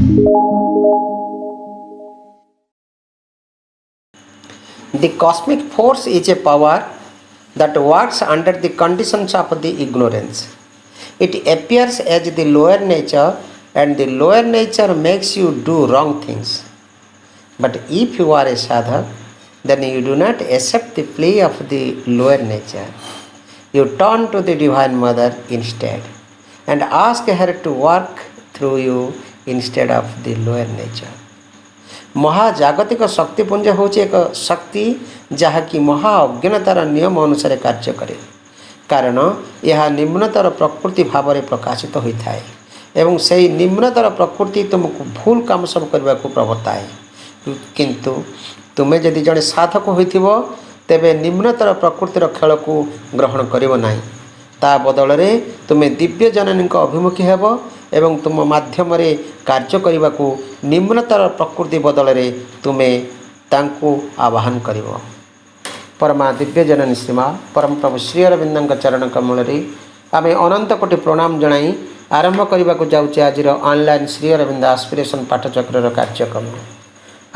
The cosmic force is a power that works under the conditions of the ignorance. It appears as the lower nature, and the lower nature makes you do wrong things. But if you are a sadhak, then you do not accept the plea of the lower nature. You turn to the Divine Mother instead and ask her to work through you instead of the lower nature. महाजागतिक Shaktipunj हूँ एक शक्ति जहाँकि महा अज्ञानतार नियम अनुसार कार्य करे, कारण यह निम्नतर प्रकृति भाव में प्रकाशित होता है एवं से निम्नतर प्रकृति तुमको भूल काम सब करने को प्रवर्ताए। किंतु तुम्हें जदि जड़े साधक होइथिबो तेबे निम्नतर प्रकृतिर खेल को ग्रहण करिवो नाही, ता बदल रे तुम्हें दिव्य जननी अभिमुखी हेब एवं तुम माध्यम रे कार्य करने को निम्नतर प्रकृति बदल रे तुम्हें तांको आवाहन करिवो। परमा दिव्य जननी श्रीमा परम प्रभु श्री अरविंद चरण कमल रे आमे अनंत कोटि प्रणाम जणाई आरंभ करने को जाऊँ आज ऑनलाइन श्री अरविंद एस्पिरेशन पाठचक्र कार्यक्रम।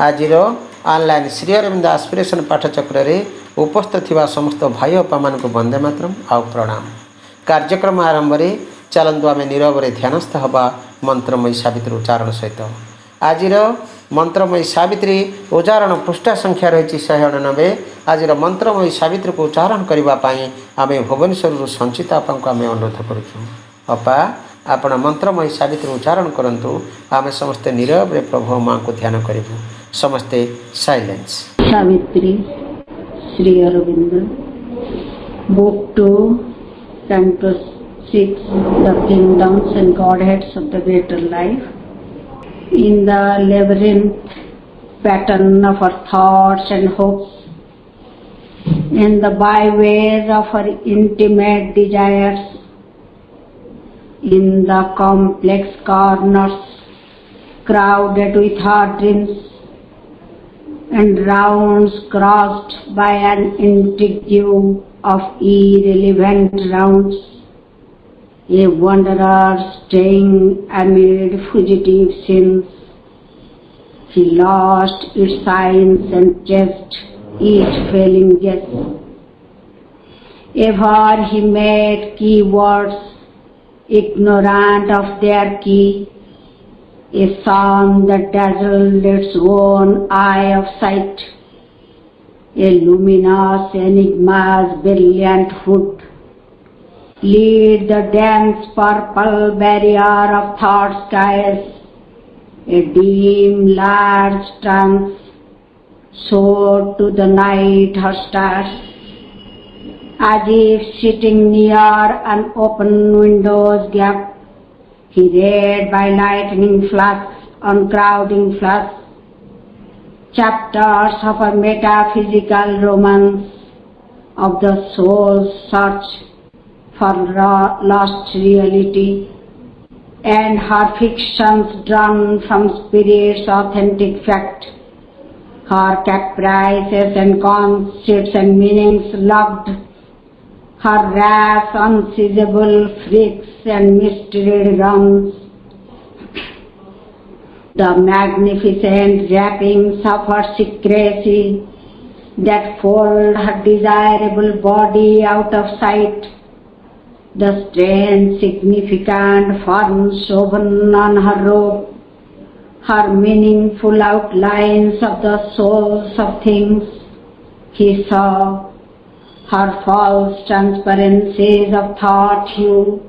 आज ऑनलाइन श्री अरविंद एस्पिरेशन पाठचक्र रे उपस्थित थिबा समस्त भाई बापा मान को वंदे मातरम आउ प्रणाम। कार्यक्रम आरंभ रे चलतु आम नीरव रे ध्यानस्थ हवा मंत्रमयी सावित्री उच्चारण सहित। आज मंत्रमयी सावित्री उच्चारण पृष्ठा संख्या रही 199। आज मंत्रमयी सावित्री को उच्चारण करने आम भुवनेश्वर संचिता आपा को आम अनुरोध करुँ। अपा आपण मंत्रमयी सावित्री उच्चारण करंतु, आम समस्ते नीरव रे प्रभु माँ को ध्यान करूँ। समस्ते silence. Savitri Shri Aurobindo book 2 canto 6 The Kingdoms and Godheads of the Greater Life. In the labyrinth pattern of our thoughts and hopes, in the byways of our intimate desires, in the complex corners crowded with our dreams, and rounds crossed by an intrigue of irrelevant rounds, a wanderer straying amid fugitive sins, he lost its signs and chased each failing guess. Ever he made keywords ignorant of their key, a song that dazzled its own eye of sight, a luminous enigma's brilliant hood, lead the dense purple barrier of thought skies, a dim large trance soared to the night her stars, as if sitting near an open window's gap, he read by lightning flashes on crowding flash chapters of a metaphysical romance of the soul's search for lost reality, and her fictions drawn from spirit's authentic fact, her caprices and conceits and meanings locked, her rash unseizable freaks and mystery runs, the magnificent wrappings of her secrecy that fold her desirable body out of sight, the strange significant forms woven on her robe, her meaningful outlines of the souls of things he saw, her false transparencies of thought hue,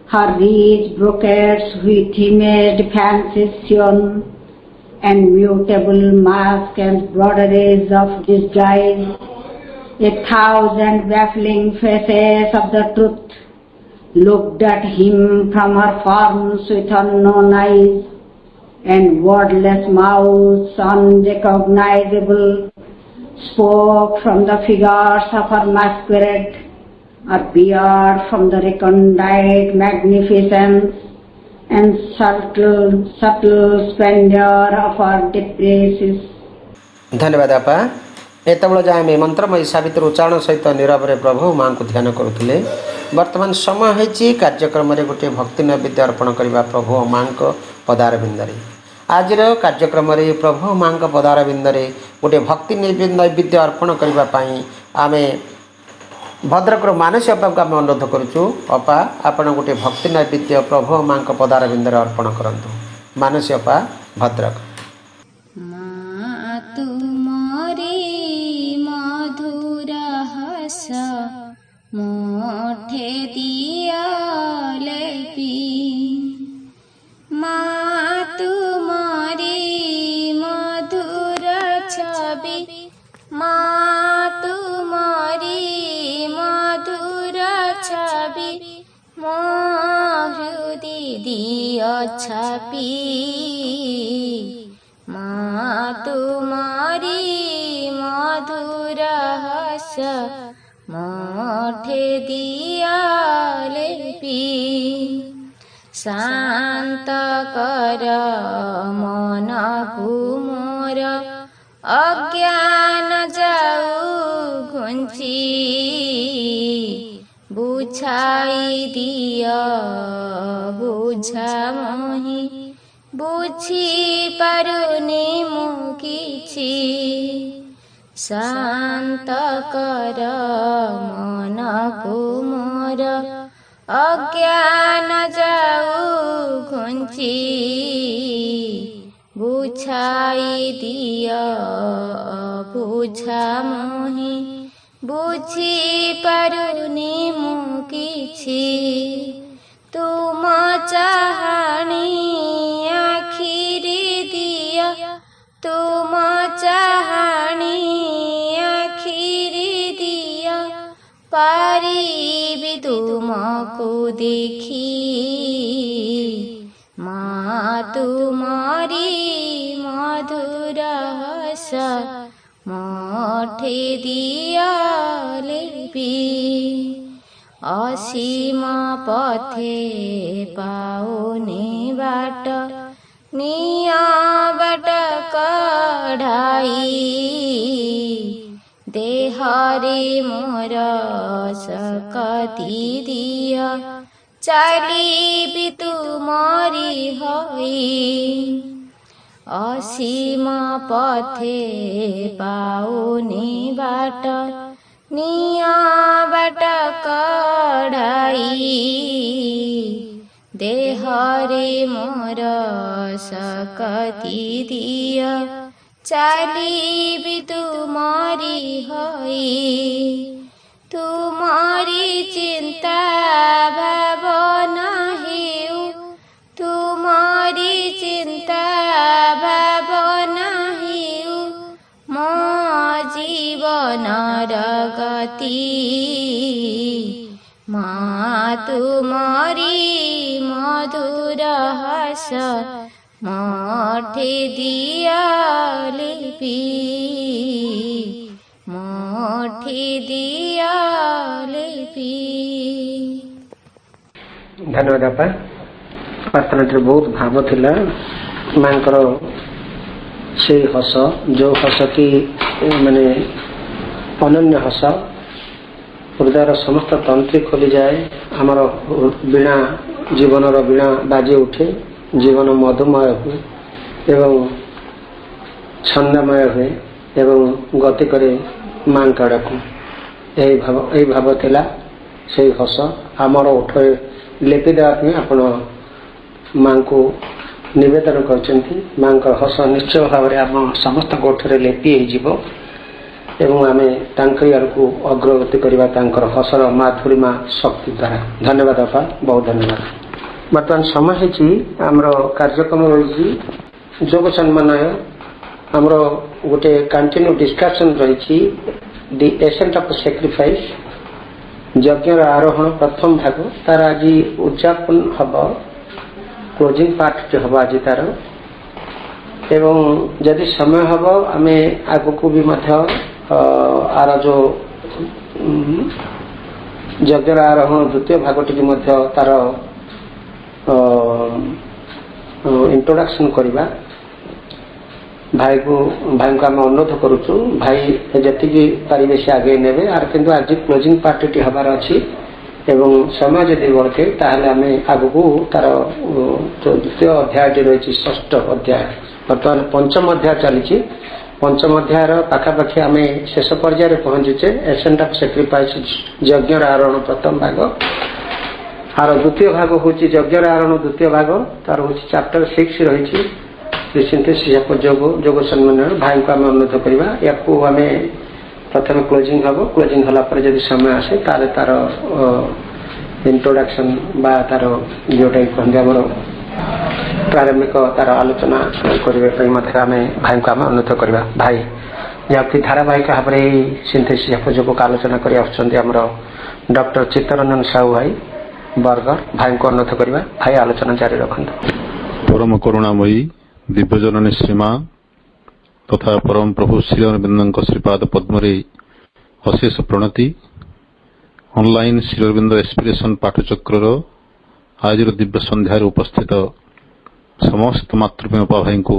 her rich brocades with imaged fancies sewn, and mutable masks and broideries of disguise, 1,000 baffling faces of the truth looked at him from her forms with unknown eyes, and wordless mouths unrecognizable spoke from the figures of her masquerade, or beard from the recondite magnificence and subtle splendor of her depresses. धन्यवाद आपा। एतबेले जाए आम मंत्रमयी सावित्री उच्चारण सहित नीरव रे प्रभु माँ को ध्यान करुले। वर्तमान समय है कार्यक्रम गोटे भक्ति नैवेद्य अर्पण करने प्रभु माँ को पदार बिंदरे आज कार्यक्रम प्रभु माँ पदारविंद गोटे भक्ति नैवेद्य अर्पण करने आम भद्रक मानसी अपा को आम अनुरोध करुचु। अपा आपण गोटे भक्ति नैवेद्य प्रभु माँ पदारविंद अर्पण करंतु। मानसी अपा भद्रक। मोठे दिया लेपी माँ तुम्हारी मधुर छवि, माँ तुम्हारी मधुर छवि हृदय दिया छपी। माँ तुम्हारी मधुर हस मोठे दिया लेपी। शांत कर मन को मोर अज्ञान जाऊ घुंची, बुझाई दिया बुझा मोहि बुझी पारुनी मु किछि। शांत कर मन को मोर अज्ञान जाऊ घुंची, बुझाई दिया बुझा मोहि बुझी पारुनी मु किछि। तुम चाहनी आखिरी दिया, तुम चाहनी आखिरी दिया, पारिबी तुमको देखी। माँ तुम्हारी मधुर हस मोठे दिया लेपी। असीम पथे पाउने बाट निया बाट कढ़ाई, देहरे मोर सकती दिया चली भी तुमारी होई। असीम पथे पाउने बाट निया बाट कढ़ाई, देहरे मोर सकती दिया चली भी तुमारी होई। तुमारी चिंता भावना हेउ, तुमारी चिंता भावना हेउ मो जीवन गति। माँ तुम्हारी मधुर हस मोठे दिया लेपी, मोठे दिया लेपी। धन्यवाद आपा। प्रार्थना बहुत भाव थिला मांकर से हस जो हस की माने अनन्य हस हृदय समस्त तंत्री खोली जाए। आमर वीणा जीवन वीणा बाजी उठे, जीवन मधुमय हुए एवं छंदमय हुए एवं गति करे मां कड़कू। यही भाव थिला से हस आमर ओठ लेपी देवाई आपण मां को निवेदन करछंती। मां हस निश्चय भाव में आम समस्त ओठरे लेपी हो एवं आमे तांकरी आड़कू अग्रगति करवा तांकर हसर माधुरीमा शक्ति द्वारा। धन्यवाद अपा, बहुत धन्यवाद। बर्तमान समय है आमर कार्यक्रम रही जोग सम्मानय आमर गोटे कंटिन्यू डिस्कशन रही दि एसेंट ऑफ सैक्रिफाइस यज्ञ आरोहण प्रथम भाग तार आज उद्यापन हम क्लोजिंग पार्ट हम आज तार एवं जदि समय हम आम आग को भी आर जो यज्ञ आरोहण द्वितीय भागटी तार इंट्रोडक्शन करवा। भाई को आम अनुरोध करुचु भाई जी पारे से आगे ने आर किंतु आज क्लोजिंग पार्टी हबार अच्छी एवं समय जदि बढ़े ताहले आम आगू तार जो द्वितीय अध्याय रही षष्ठ अध्याय बर्तमान पंचम अध्याय चली पंचम अध्याय पाखापाखि आम शेष पर्यायर पहुंचुचे एसेंट ऑफ सैक्रिफाइस यज्ञ आरोहण प्रथम भाग आर द्वितीय भाग हूँ यज्ञ आरोहण द्वितीय भाग तार हूँ चैप्टर 6 रही सिंथेसिस जोग सम्मेलन भाई को आम अनुरोध करवा या आम प्रथम क्लोजिंग हम क्लोजिंग हलापर जब समय आसे तार तार इंट्रोडक्शन बा तार जोटा कहते आम प्रारंभिक तार आलोचना करने आम भाई को आम अनुरोध करवा भाई जबकि धारावाहिक भाव में सिंथेसिस जोग का आलोचना कर डॉक्टर चित्तरंजन साहू भाई बरगढ़ भाई को अनुरोध करवा भाई आलोचना जारी रखते। परम करुणामयी दिव्यजननी श्रीमा तथा परम प्रभु श्री अरविंद श्रीपाद पद्मरे अशेष प्रणति ऑनलाइन श्री अरविंद एस्पिरेशन पाठचक्र आज दिव्य संध्यार उपस्थित समस्त मातृप्रेमपा भाई को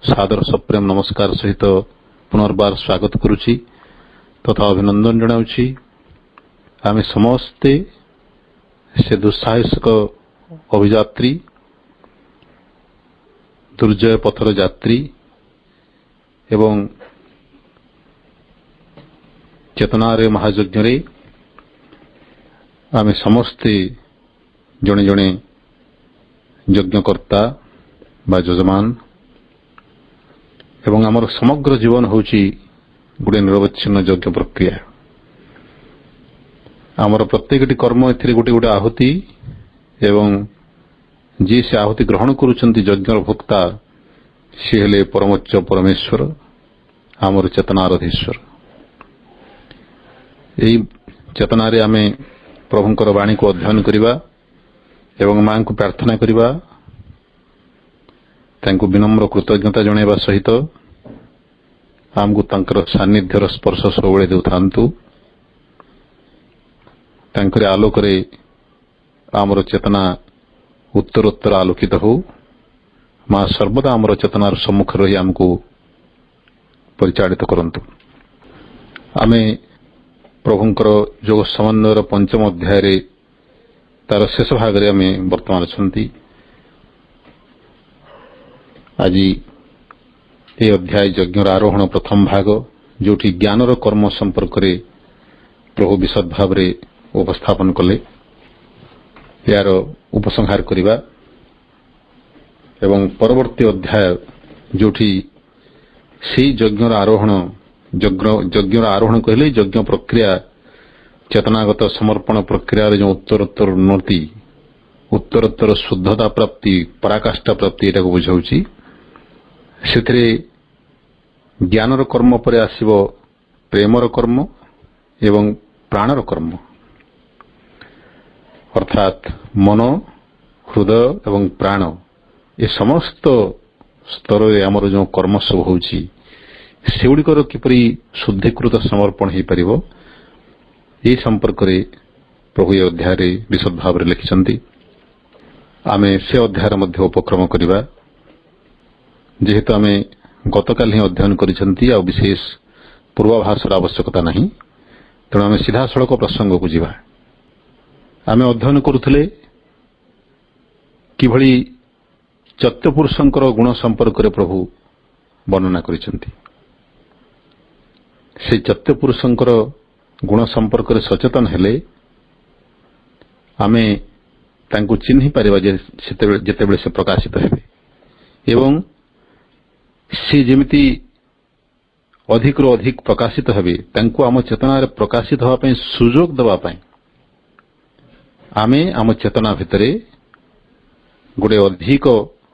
सादर सप्रेम नमस्कार सहित पुनर्बार स्वागत करुछि तथा अभिनंदन जनाउछि। आमे समस्ते से दुस्साहसिक अभियात्री दुर्जय पथर यात्री एवं चेतनारे महायज्ञ आमे समस्ते जड़े जड़े यज्ञकर्ता बा यजमान एवं आमर समग्र जीवन होची गोटे निरवच्छिन्न यज्ञ प्रक्रिया आमर प्रत्येक कर्म एथिरे गोटे गोटे आहुति एवं जी से आहुति ग्रहण करुचंती यज्ञर भोक्ता सी हेले परमोच्च परमेश्वर आमर चेतनार अधीश्वर। यही चेतनारे आमे प्रभुंकर वाणी को अध्ययन करिबा एवं मां को प्रार्थना करिबा तांको विनम्र कृतज्ञता जणाइबा सहित आमको तांकर सान्निध्यर स्पर्श सबले देउथांतु तांकर आलोकरे आमर चेतना उत्तरोत्तर आलोकित हो मां सर्वदा आमर चेतनार सम्मुख रही आमको परिचालित करंतु। आमे प्रभुंकर जोग समन्वयर पंचम अध्याय तार शेष भाग रे आमे वर्तमान अछंती। आज ये अध्याय यज्ञर आरोहण प्रथम भाग जोटी ज्ञानर कर्म संपर्क रे प्रभु विशद भाव रे उपस्थापन कले यार उपसंहार करिबा एवं परवर्ती अध्याय जोठी से यज्ञर आरोहण यज्ञर आरोहण कहले यज्ञ प्रक्रिया चेतनागत समर्पण प्रक्रिया रे जो उत्तरोत्तर उन्नति उत्तरोत्तर शुद्धता प्राप्ति पराकाष्ठा प्राप्ति एटा को बुझाउची। सेथरे ज्ञानर कर्म परे आसीबो प्रेमर कर्म एवं प्राणर कर्म अर्थात मन हृदय एवं प्राण ये समस्त स्तर रे हमर जो कर्म सब होउची सेउडिकर किपरि शुद्धिकृत समर्पण हे परिबो ए संपर्क रे प्रभु ए अध्याय रे विशद भाव रे लिखिसंती। आमे से अध्याय मध्य उपक्रम करिबा जेहेतु आमे गतकाल ही अध्ययन करिसंती आ विशेष पूर्वाभासर आवश्यकता नहीं तेणु आमे सीधा सड़क प्रसंग को जीवा। आमे अध्ययन करुथले किभଳି चत्यपुरुषंकर गुण संपर्क रे प्रभु वर्णना करिसंती। से चत्यपुरुषंकर गुण संपर्क रे सचेतन हेले आमे तांको चिन्हि परिबा जे जेतेबेले से प्रकाशित हेबे एवं से जेमिति अधिक रो अधिक प्रकाशित हेबे तांको आम चेतना रे प्रकाशित होवा पई सुजोग देवा पई आमे आम चेतना भितरे गोटे अधिक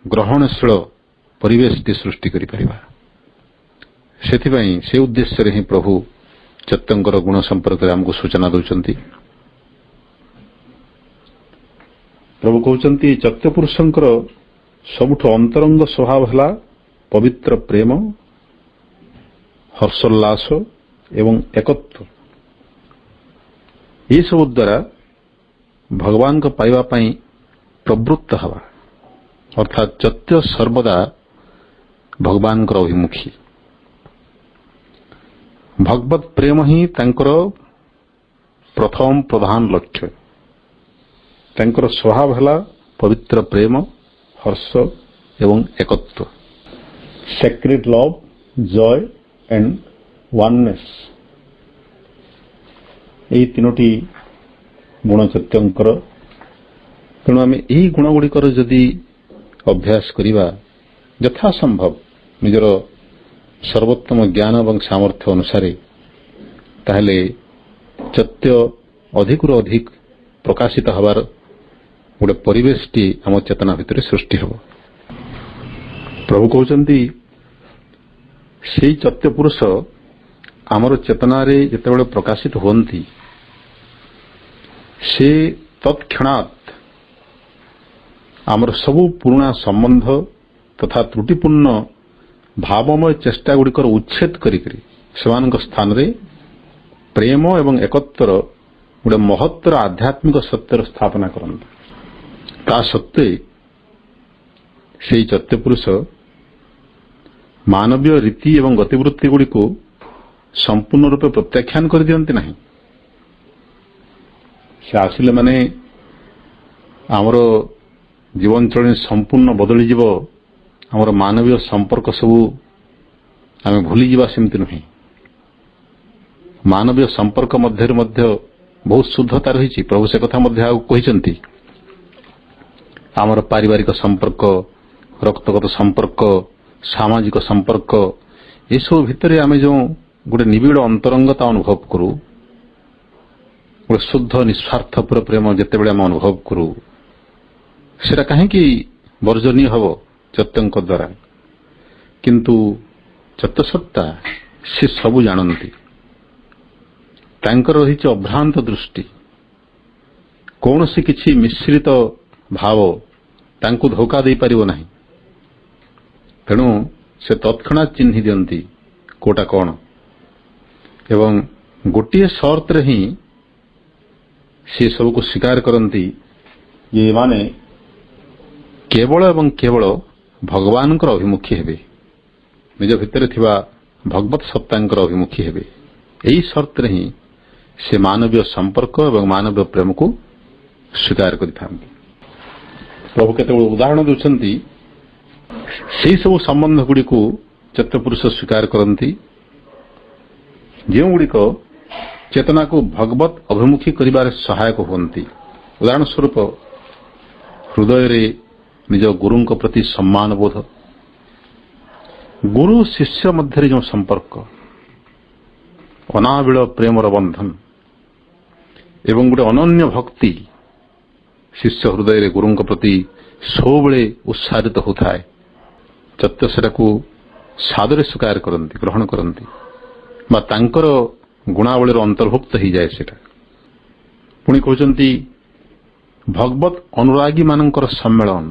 ग्रहणशील परिवेश टी सृष्टि करि परिबा। सेथिबाई से उद्देश्य रे ही प्रभु चत्यंकर गुण संपर्क रे हमको सूचना दउचंती। प्रभु कहउचंती चत्यपुरुषंकर सबुठ अंतरंग स्वभाव हला पवित्र प्रेम हर्षोल्लास एवं एकत्व ये सब द्वारा भगवान को पाइबा पई प्रवृत्त हवा अर्थात चत्य सर्वदा भगवान को अभिमुखी भगवत प्रेम ही तांकर प्रथम प्रधान लक्ष्य ତାଙ୍କର ସ୍ୱଭାବ ହେଲା ପବିତ୍ର ପ୍ରେମ, ହର୍ଷ ଏବଂ ଏକତ୍ୱ। ସେକ୍ରେଟ୍ ଲଭ୍, ଜୟ ଆଣ୍ଡ ୱାନନେସ୍, ଏହି ତିନୋଟି ଗୁଣ ଚୈତ୍ୟଙ୍କର। ତେଣୁ ଆମେ ଏହି ଗୁଣଗୁଡ଼ିକର ଯଦି ଅଭ୍ୟାସ କରିବା ଯଥାସମ୍ଭବ ନିଜର ସର୍ବୋତ୍ତମ ଜ୍ଞାନ ଏବଂ ସାମର୍ଥ୍ୟ ଅନୁସାରେ, ତାହେଲେ ଚୈତ୍ୟ ଅଧିକରୁ ଅଧିକ ପ୍ରକାଶିତ ହେବାର ଗୋଟେ ପରିବେଶଟି ଆମ ଚେତନା ଭିତରେ ସୃଷ୍ଟି ହେବ। ପ୍ରଭୁ କହୁଛନ୍ତି ସେଇ ଚୈତ୍ୟ ପୁରୁଷ ଆମର ଚେତନାରେ ଯେତେବେଳେ ପ୍ରକାଶିତ ହୁଅନ୍ତି, ସେ ତତ୍କ୍ଷଣାତ୍ ଆମର ସବୁ ପୁରୁଣା ସମ୍ବନ୍ଧ ତଥା ତ୍ରୁଟିପୂର୍ଣ୍ଣ ଭାବମୟ ଚେଷ୍ଟାଗୁଡ଼ିକର ଉଚ୍ଛେଦ କରିକରି ସେମାନଙ୍କ ସ୍ଥାନରେ ପ୍ରେମ ଏବଂ ଏକତ୍ୱର ଗୋଟେ ମହତ୍ତର ଆଧ୍ୟାତ୍ମିକ ସତ୍ୟର ସ୍ଥାପନା କରନ୍ତି। ତା ସତ୍ତ୍ୱେ ସେହି ଚୈତ୍ୟ ପୁରୁଷ ମାନବୀୟ ରୀତି ଏବଂ ଗତିବୃତ୍ତିଗୁଡ଼ିକୁ ସମ୍ପୂର୍ଣ୍ଣ ରୂପେ ପ୍ରତ୍ୟାଖ୍ୟାନ କରିଦିଅନ୍ତି ନାହିଁ। ସେ ଆସିଲେ ମାନେ ଆମର ଜୀବନଚଳଣି ସମ୍ପୂର୍ଣ୍ଣ ବଦଳିଯିବ, ଆମର ମାନବୀୟ ସମ୍ପର୍କ ସବୁ ଆମେ ଭୁଲିଯିବା, ସେମିତି ନୁହେଁ। ମାନବୀୟ ସମ୍ପର୍କ ମଧ୍ୟରେ ମଧ୍ୟ ବହୁତ ଶୁଦ୍ଧତା ରହିଛି। ପ୍ରଭୁ ସେ କଥା ମଧ୍ୟ ଆଉ କହିଛନ୍ତି। ଆମର ପାରିବାରିକ ସମ୍ପର୍କ, ରକ୍ତଗତ ସମ୍ପର୍କ, ସାମାଜିକ ସମ୍ପର୍କ, ଏସବୁ ଭିତରେ ଆମେ ଯେଉଁ ଗୋଟେ ନିବିଡ଼ ଅନ୍ତରଙ୍ଗତା ଅନୁଭବ କରୁ, ଗୋଟେ ଶୁଦ୍ଧ ନିଃସ୍ୱାର୍ଥପର ପ୍ରେମ ଯେତେବେଳେ ଆମେ ଅନୁଭବ କରୁ, ସେଟା କାହିଁକି ବର୍ଜନୀୟ ହେବ ଚୈତ୍ୟଙ୍କ ଦ୍ୱାରା? କିନ୍ତୁ ଚୈତ୍ୟସତ୍ତା ସେ ସବୁ ଜାଣନ୍ତି। ତାଙ୍କର ରହିଛି ଅଭ୍ରାନ୍ତ ଦୃଷ୍ଟି। କୌଣସି କିଛି ମିଶ୍ରିତ ଭାବ ତାଙ୍କୁ ଧୋକା ଦେଇପାରିବ ନାହିଁ। ତେଣୁ ସେ ତତ୍କ୍ଷଣାତ୍ ଚିହ୍ନି ଦିଅନ୍ତି କୋଉଟା କ'ଣ, ଏବଂ ଗୋଟିଏ ସର୍ତ୍ତରେ ହିଁ ସେ ସବୁକୁ ସ୍ୱୀକାର କରନ୍ତି ଯେ ଏମାନେ କେବଳ ଏବଂ କେବଳ ଭଗବାନଙ୍କର ଅଭିମୁଖୀ ହେବେ, ନିଜ ଭିତରେ ଥିବା ଭଗବତ ସତ୍ତାଙ୍କର ଅଭିମୁଖୀ ହେବେ। ଏହି ସର୍ତ୍ତରେ ହିଁ ସେ ମାନବୀୟ ସମ୍ପର୍କ ଏବଂ ମାନବୀୟ ପ୍ରେମକୁ ସ୍ୱୀକାର କରିଥାନ୍ତି। ପ୍ରଭୁ କେତେବେଳେ ଉଦାହରଣ ଦେଉଛନ୍ତି, ସେହି ସବୁ ସମ୍ବନ୍ଧଗୁଡ଼ିକୁ ଚୈତ୍ୟପୁରୁଷ ସ୍ୱୀକାର କରନ୍ତି ଯେଉଁଗୁଡ଼ିକ ଚେତନାକୁ ଭଗବତ ଅଭିମୁଖୀ କରିବାରେ ସହାୟକ ହୁଅନ୍ତି। ଉଦାହରଣ ସ୍ୱରୂପ ହୃଦୟରେ ନିଜ ଗୁରୁଙ୍କ ପ୍ରତି ସମ୍ମାନ ବୋଧ, ଗୁରୁ ଶିଷ୍ୟ ମଧ୍ୟରେ ଯେଉଁ ସମ୍ପର୍କ, ଅନାବିଳ ପ୍ରେମର ବନ୍ଧନ ଏବଂ ଗୋଟେ ଅନନ୍ୟ ଭକ୍ତି ଶିଷ୍ୟ ହୃଦୟରେ ଗୁରୁଙ୍କ ପ୍ରତି ସବୁବେଳେ ଉତ୍ସାହିତ ହେଉଥାଏ। ଚୈତ୍ୟ ସେଟାକୁ ସାଦରେ ସ୍ୱୀକାର କରନ୍ତି, ଗ୍ରହଣ କରନ୍ତି, ବା ତାଙ୍କର ଗୁଣାବଳୀର ଅନ୍ତର୍ଭୁକ୍ତ ହୋଇଯାଏ ସେଟା। ପୁଣି କହୁଛନ୍ତି ଭଗବତ ଅନୁରାଗୀମାନଙ୍କର ସମ୍ମେଳନ,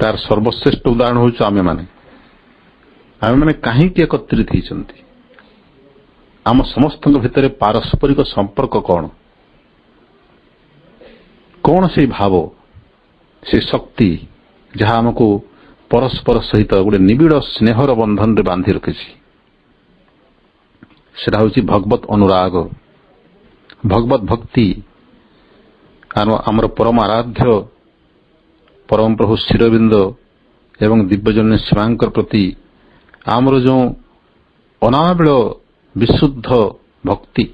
ତାର ସର୍ବଶ୍ରେଷ୍ଠ ଉଦାହରଣ ହେଉଛୁ ଆମେମାନେ କାହିଁକି ଏକତ୍ରିତ ହୋଇଛନ୍ତି? ଆମ ସମସ୍ତଙ୍କ ଭିତରେ ପାରସ୍ପରିକ ସମ୍ପର୍କ କ'ଣ? କ'ଣ ସେଇ ଭାବ, ସେ ଶକ୍ତି ଯାହା ଆମକୁ ପରସ୍ପର ସହିତ ଗୋଟେ ନିବିଡ଼ ସ୍ନେହର ବନ୍ଧନରେ ବାନ୍ଧି ରଖିଛି? ସେଟା ହେଉଛି ଭଗବତ ଅନୁରାଗ, ଭଗବତ ଭକ୍ତି। ଆମର ପରମ ଆରାଧ୍ୟ ପରମ ପ୍ରଭୁ ଶ୍ରୀରବିନ୍ଦ ଏବଂ ଦିବ୍ୟଜନ୍ୟ ଶିବାଙ୍କର ପ୍ରତି ଆମର ଯେଉଁ ଅନାବିଳ ବିଶୁଦ୍ଧ ଭକ୍ତି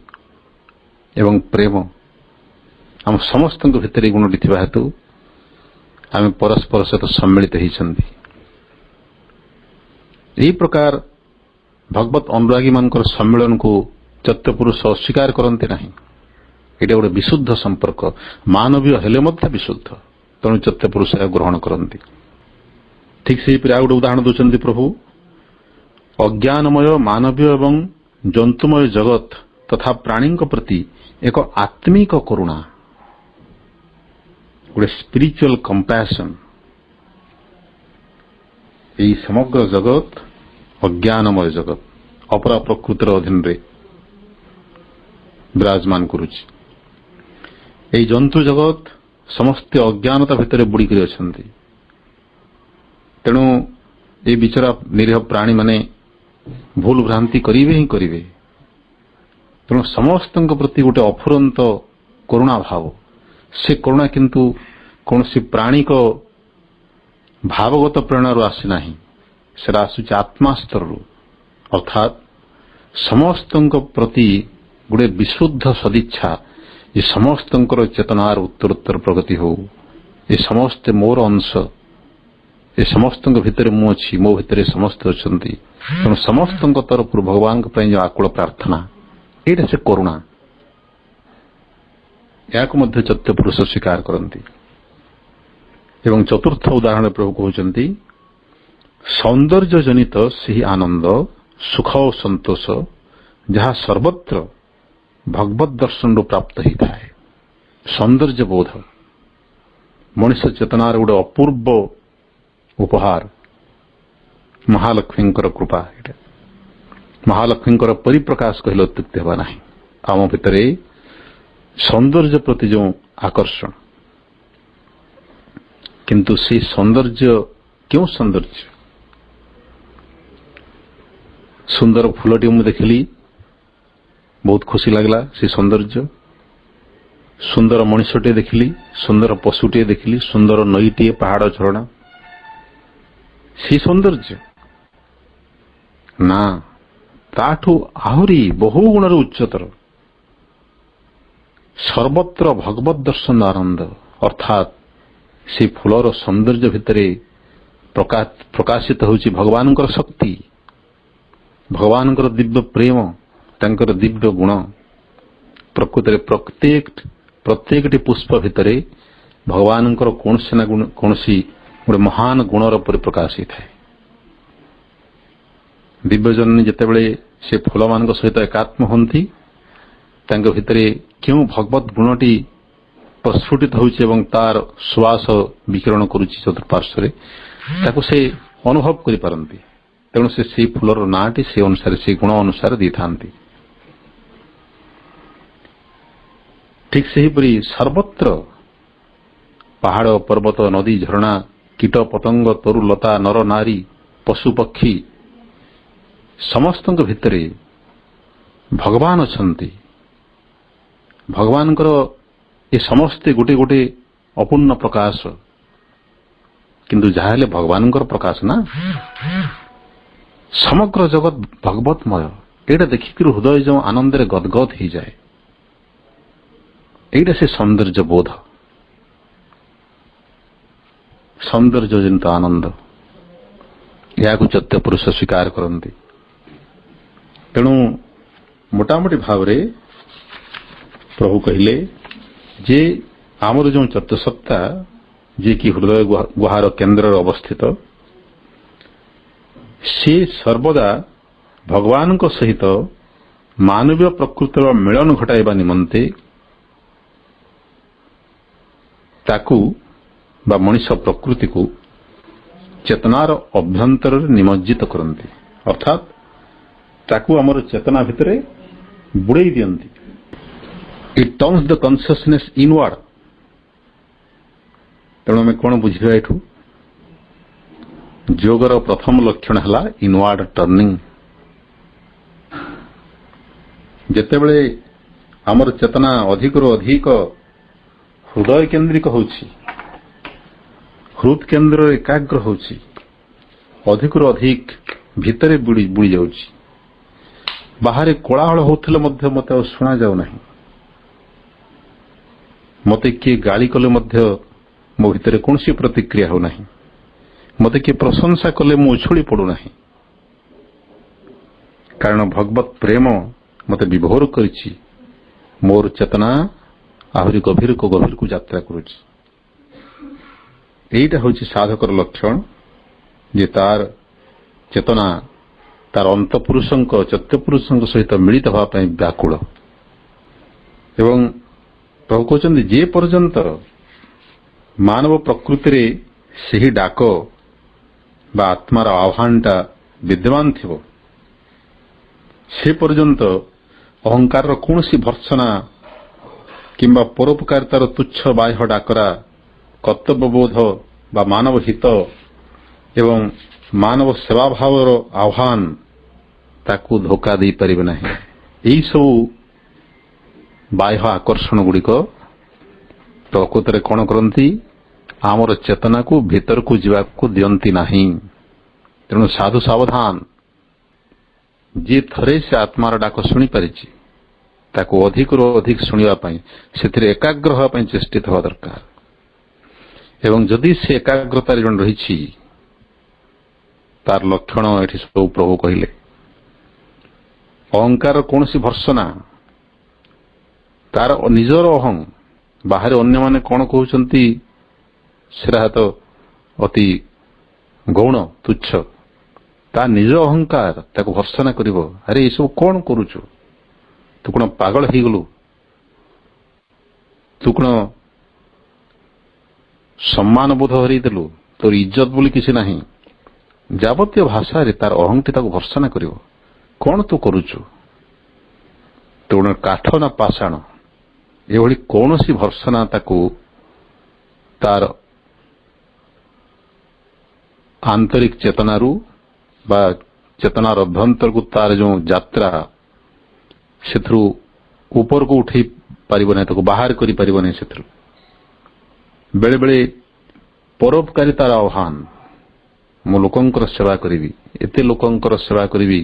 ଏବଂ ପ୍ରେମ, ଆମ ସମସ୍ତଙ୍କ ଭିତରେ ଏହି ଗୁଣଟି ଥିବା ହେତୁ ଆମେ ପରସ୍ପର ସହିତ ସମ୍ମିଳିତ ହୋଇଛନ୍ତି। ଏହି ପ୍ରକାର ଭଗବତ ଅନୁରାଗୀମାନଙ୍କର ସମ୍ମିଳନକୁ ଚୈତ୍ୟପୁରୁଷ ଅସ୍ୱୀକାର କରନ୍ତି ନାହିଁ। ଏଇଟା ଗୋଟେ ବିଶୁଦ୍ଧ ସମ୍ପର୍କ, ମାନବୀୟ ହେଲେ ମଧ୍ୟ ବିଶୁଦ୍ଧ। ତେଣୁ ଚୈତ୍ୟପୁରୁଷ ଏହା ଗ୍ରହଣ କରନ୍ତି। ଠିକ୍ ସେହିପରି ଆଉ ଗୋଟେ ଉଦାହରଣ ଦେଉଛନ୍ତି ପ୍ରଭୁ। ଅଜ୍ଞାନମୟ ମାନବୀୟ ଏବଂ ଜନ୍ତୁମୟ ଜଗତ ତଥା ପ୍ରାଣୀଙ୍କ ପ୍ରତି ଏକ ଆତ୍ମିକ କରୁଣା, ଗୋଟେ ସ୍ପିରିଚୁଆଲ କମ୍ପାସନ। ଏହି ସମଗ୍ର ଜଗତ ଅଜ୍ଞାନମୟ ଜଗତ, ଅପରା ପ୍ରକୃତିର ଅଧୀନରେ ବିରାଜମାନ କରୁଛି। ଏହି ଜନ୍ତୁ ଜଗତ ସମସ୍ତେ ଅଜ୍ଞାନତା ଭିତରେ ବୁଡ଼ିକରି ଅଛନ୍ତି। ତେଣୁ ଏ ବିଚରା ନିରୀହ ପ୍ରାଣୀମାନେ ଭୁଲ ଭ୍ରାନ୍ତି କରିବେ ହିଁ କରିବେ। ତେଣୁ ସମସ୍ତଙ୍କ ପ୍ରତି ଗୋଟେ ଅଫୁରନ୍ତ କରୁଣା ଭାବ, ସେ କରୁଣା କିନ୍ତୁ କୌଣସି ପ୍ରାଣିକ ଭାବଗତ ପ୍ରେରଣାରୁ ଆସିନାହିଁ, ସେଟା ଆସୁଛି ଆତ୍ମା ସ୍ତରରୁ, ଅର୍ଥାତ୍ ସମସ୍ତଙ୍କ ପ୍ରତି ଗୋଟିଏ ବିଶୁଦ୍ଧ ସଦିଚ୍ଛା ଯେ ସମସ୍ତଙ୍କର ଚେତନାର ଉତ୍ତରୋତ୍ତର ପ୍ରଗତି ହେଉ, ଏ ସମସ୍ତେ ମୋର ଅଂଶ, ଏ ସମସ୍ତଙ୍କ ଭିତରେ ମୁଁ ଅଛି, ମୋ ଭିତରେ ସମସ୍ତେ ଅଛନ୍ତି, ତେଣୁ ସମସ୍ତଙ୍କ ତରଫରୁ ଭଗବାନଙ୍କ ପାଇଁ ଯେଉଁ ଆକୁଳ ପ୍ରାର୍ଥନା, ଏଇଟା ସେ କରୁଣା। ଏହାକୁ ମଧ୍ୟ ଚୈତ୍ୟପୁରୁଷ ସ୍ୱୀକାର କରନ୍ତି। ଏବଂ ଚତୁର୍ଥ ଉଦାହରଣ ପ୍ରଭୁ କହୁଛନ୍ତି, ସୌନ୍ଦର୍ଯ୍ୟ ଜନିତ ସେହି ଆନନ୍ଦ, ସୁଖ ଓ ସନ୍ତୋଷ ଯାହା ସର୍ବତ୍ର ଭଗବତ ଦର୍ଶନରୁ ପ୍ରାପ୍ତ ହୋଇଥାଏ। ସୌନ୍ଦର୍ଯ୍ୟ ବୋଧ ମଣିଷ ଚେତନାର ଗୋଟେ ଅପୂର୍ବ ଉପହାର, ମହାଲକ୍ଷ୍ମୀଙ୍କର କୃପା। ଏଇଟା ମହାଲକ୍ଷ୍ମୀଙ୍କର ପରିପ୍ରକାଶ କହିଲେ ଅତ୍ୟୁକ୍ତି ହେବା ନାହିଁ। ଆମ ଭିତରେ ସୌନ୍ଦର୍ଯ୍ୟ ପ୍ରତି ଯେଉଁ ଆକର୍ଷଣ, କିନ୍ତୁ ସେହି ସୌନ୍ଦର୍ଯ୍ୟ କେଉଁ ସୌନ୍ଦର୍ଯ୍ୟ? ସୁନ୍ଦର ଫୁଲଟିଏ ମୁଁ ଦେଖିଲି, ବହୁତ ଖୁସି ଲାଗିଲା ସେ ସୌନ୍ଦର୍ଯ୍ୟ। ସୁନ୍ଦର ମଣିଷଟିଏ ଦେଖିଲି, ସୁନ୍ଦର ପଶୁଟିଏ ଦେଖିଲି, ସୁନ୍ଦର ନଈଟିଏ, ପାହାଡ଼ ଝରଣା, ସେହି ସୌନ୍ଦର୍ଯ୍ୟ ନା, ତାଠୁ ଆହୁରି ବହୁ ଗୁଣରେ ଉଚ୍ଚତର ସର୍ବତ୍ର ଭଗବତ ଦର୍ଶନ ଆନନ୍ଦ, ଅର୍ଥାତ୍ ସେ ଫୁଲର ସୌନ୍ଦର୍ଯ୍ୟ ଭିତରେ ପ୍ରକାଶିତ ହେଉଛି ଭଗବାନଙ୍କର ଶକ୍ତି, ଭଗବାନଙ୍କର ଦିବ୍ୟ ପ୍ରେମ, ତାଙ୍କର ଦିବ୍ୟ ଗୁଣ। ପ୍ରକୃତରେ ପ୍ରତ୍ୟେକଟି ପୁଷ୍ପ ଭିତରେ ଭଗବାନଙ୍କର କୌଣସି ନା କୌଣସି ଗୋଟେ ମହାନ ଗୁଣର ପରିପ୍ରକାଶ ହେଇଥାଏ। ଦିବ୍ୟଜନନୀ ଯେତେବେଳେ ସେ ଫୁଲମାନଙ୍କ ସହିତ ଏକାତ୍ମ ହୁଅନ୍ତି, ତାଙ୍କ ଭିତରେ କେଉଁ ଭଗବତ ଗୁଣଟି ପ୍ରସ୍ଫୁଟିତ ହେଉଛି ଏବଂ ତାର ସୁବାସ ବିକିରଣ କରୁଛି ଚତୁଃପାର୍ଶ୍ୱରେ, ତାକୁ ସେ ଅନୁଭବ କରିପାରନ୍ତି। ତେଣୁ ସେ ସେହି ଫୁଲର ନାଁଟି ସେ ଅନୁସାରେ, ସେ ଗୁଣ ଅନୁସାରେ ଦେଇଥାନ୍ତି। ଠିକ୍ ସେହିପରି ସର୍ବତ୍ର ପାହାଡ଼, ପର୍ବତ, ନଦୀ, ଝରଣା, କୀଟ, ପତଙ୍ଗ, ତରୁ, ଲତା, ନର, ନାରୀ, ପଶୁ, ପକ୍ଷୀ, ସମସ୍ତଙ୍କ ଭିତରେ ଭଗବାନ ଅଛନ୍ତି। ଭଗବାନଙ୍କର ଏ ସମସ୍ତେ ଗୋଟିଏ ଗୋଟିଏ ଅପୂର୍ଣ୍ଣ ପ୍ରକାଶ, କିନ୍ତୁ ଯାହା ହେଲେ ଭଗବାନଙ୍କର ପ୍ରକାଶ ନା। ସମଗ୍ର ଜଗତ ଭଗବତମୟ, ଏଇଟା ଦେଖିକିରି ହୃଦୟ ଯେଉଁ ଆନନ୍ଦରେ ଗଦଗଦ ହେଇଯାଏ, ଏଇଟା ସେ ସୌନ୍ଦର୍ଯ୍ୟ ବୋଧ, ସୌନ୍ଦର୍ଯ୍ୟ ଜନିତ ଆନନ୍ଦ। ଏହାକୁ ଚୈତ୍ୟପୁରୁଷ ସ୍ୱୀକାର କରନ୍ତି। ତେଣୁ ମୋଟାମୋଟି ଭାବରେ ପ୍ରଭୁ କହିଲେ ଯେ ଆମର ଯେଉଁ ଚତୁଃସତ୍ତା, ଯିଏକି ହୃଦୟ ଗୁହାର କେନ୍ଦ୍ରରେ ଅବସ୍ଥିତ, ସେ ସର୍ବଦା ଭଗବାନଙ୍କ ସହିତ ମାନବୀୟ ପ୍ରକୃତିର ମିଳନ ଘଟାଇବା ନିମନ୍ତେ ତାକୁ ବା ମଣିଷ ପ୍ରକୃତିକୁ ଚେତନାର ଅଭ୍ୟନ୍ତରରେ ନିମଜ୍ଜିତ କରନ୍ତି, ଅର୍ଥାତ୍ ତାକୁ ଆମର ଚେତନା ଭିତରେ ବୁଡ଼େଇ ଦିଅନ୍ତି। ଇଟ୍ ଟର୍ନସ୍ ଦ କନସିୟସନେସ୍ ଇନୱାର୍ଡ। ତେଣୁ ଆମେ କ'ଣ ବୁଝିବା ଏଠୁ? ଯୋଗର ପ୍ରଥମ ଲକ୍ଷଣ ହେଲା ଇନୱାର୍ଡ ଟର୍ଣ୍ଣିଂ। ଯେତେବେଳେ ଆମର ଚେତନା ଅଧିକରୁ ଅଧିକ ହୃଦୟ କେନ୍ଦ୍ରିକ ହେଉଛି, ହୃଦ କେନ୍ଦ୍ରରେ ଏକାଗ୍ର ହେଉଛି, ଅଧିକରୁ ଅଧିକ ଭିତରେ ବୁଡ଼ି ଯାଉଛି, ବାହାରେ କୋଳାହଳ ହେଉଥିଲେ ମଧ୍ୟ ମୋତେ ଆଉ ଶୁଣାଯାଉ ନାହିଁ, ମୋତେ କିଏ ଗାଳି କଲେ ମଧ୍ୟ ମୋ ଭିତରେ କୌଣସି ପ୍ରତିକ୍ରିୟା ହେଉନାହିଁ, ମୋତେ କିଏ ପ୍ରଶଂସା କଲେ ମୁଁ ଉଛୁଳି ପଡ଼ୁନାହିଁ, କାରଣ ଭଗବତ ପ୍ରେମ ମୋତେ ବିଭୋର କରିଛି। ମୋର ଚେତନା ଆହୁରି ଗଭୀରକୁ ଯାତ୍ରା କରୁଛି। এইটা হচ্ছে ସାଧକର ଲକ୍ଷଣ, ଯେ ତାର ଚେତନା ତାର ଅନ୍ତଃପୁରୁଷଙ୍କ ଚୈତ୍ୟପୁରୁଷଙ୍କ ସହିତ ମିଳିତ ହେବା ପାଇଁ ବ୍ୟାକୁଳ। ଏବଂ ପ୍ରଭୁ କହୁଛନ୍ତି, ଯେ ପର୍ଯ୍ୟନ୍ତ ମାନବ ପ୍ରକୃତିରେ ସେହି ଡାକ ବା ଆତ୍ମାର ଆହ୍ୱାନଟା ବିଦ୍ୟମାନ ଥିବ, ସେ ପର୍ଯ୍ୟନ୍ତ ଅହଙ୍କାରର କୌଣସି ଭର୍ତ୍ସନା କିମ୍ବା ପରୋପକାରିତାର ତୁଚ୍ଛ ବାହ୍ୟ ଡାକରା, କର୍ତ୍ତବ୍ୟବୋଧ ବା ମାନବ ହିତ ଏବଂ ମାନବ ସେବାଭାବର ଆହ୍ୱାନ ତାକୁ ଧୋକା ଦେଇପାରିବେ ନାହିଁ। ଏହିସବୁ ବାହ୍ୟ ଆକର୍ଷଣ ଗୁଡ଼ିକ ପ୍ରକୃତରେ କ'ଣ କରନ୍ତି? ଆମର ଚେତନାକୁ ଭିତରକୁ ଯିବାକୁ ଦିଅନ୍ତି ନାହିଁ। ତେଣୁ ସାଧୁ ସାବଧାନ। ଯିଏ ଥରେ ସେ ଆତ୍ମାର ଡାକ ଶୁଣିପାରିଛି ତାକୁ ଅଧିକରୁ ଅଧିକ ଶୁଣିବା ପାଇଁ, ସେଥିରେ ଏକାଗ୍ର ହେବା ପାଇଁ ଚେଷ୍ଟିତ ହେବା ଦରକାର। ଏବଂ ଯଦି ସେ ଏକାଗ୍ରତାରେ ଜଣେ ରହିଛି, ତାର ଲକ୍ଷଣ ଏଠି ସବୁ ପ୍ରଭୁ କହିଲେ। ଅହଙ୍କାର କୌଣସି ଭର୍ସନା, ତାର ନିଜର ଅହଂ, ବାହାରେ ଅନ୍ୟମାନେ କ'ଣ କହୁଛନ୍ତି ସେଟା ତ ଅତି ଗୌଣ ତୁଚ୍ଛ। ତା ନିଜ ଅହଙ୍କାର ତାକୁ ଭର୍ସନା କରିବ, ଆରେ ଏସବୁ କ'ଣ କରୁଛୁ? ତୁ କ'ଣ ପାଗଳ ହେଇଗଲୁ? ତୁ କ'ଣ ସମ୍ମାନ ବୋଧ ହରେଇଦେଲୁ? ତୋର ଇଜ୍ଜତ ବୋଲି କିଛି ନାହିଁ। ଯାବତୀୟ ଭାଷାରେ ତାର ଅହଂଟି ତାକୁ ଭର୍ସନା କରିବ। କ'ଣ ତୁ କରୁଛୁ? ତୁ କ'ଣ କାଠ ନା ପାଷାଣ? ଏଭଳି କୌଣସି ଭର୍ସନା ତାକୁ ତାର ଆନ୍ତରିକ ଚେତନାରୁ ବା ଚେତନାର ଅଭ୍ୟନ୍ତରକୁ ତାର ଯେଉଁ ଯାତ୍ରା, ସେଥିରୁ ଉପରକୁ ଉଠେଇ ପାରିବ ନାହିଁ, ତାକୁ ବାହାର କରିପାରିବ ନାହିଁ ସେଥିରୁ। ବେଳେବେଳେ ପରୋପକାରିତାର ଆହ୍ୱାନ, ମୁଁ ଲୋକଙ୍କର ସେବା କରିବି, ଏତେ ଲୋକଙ୍କର ସେବା କରିବି,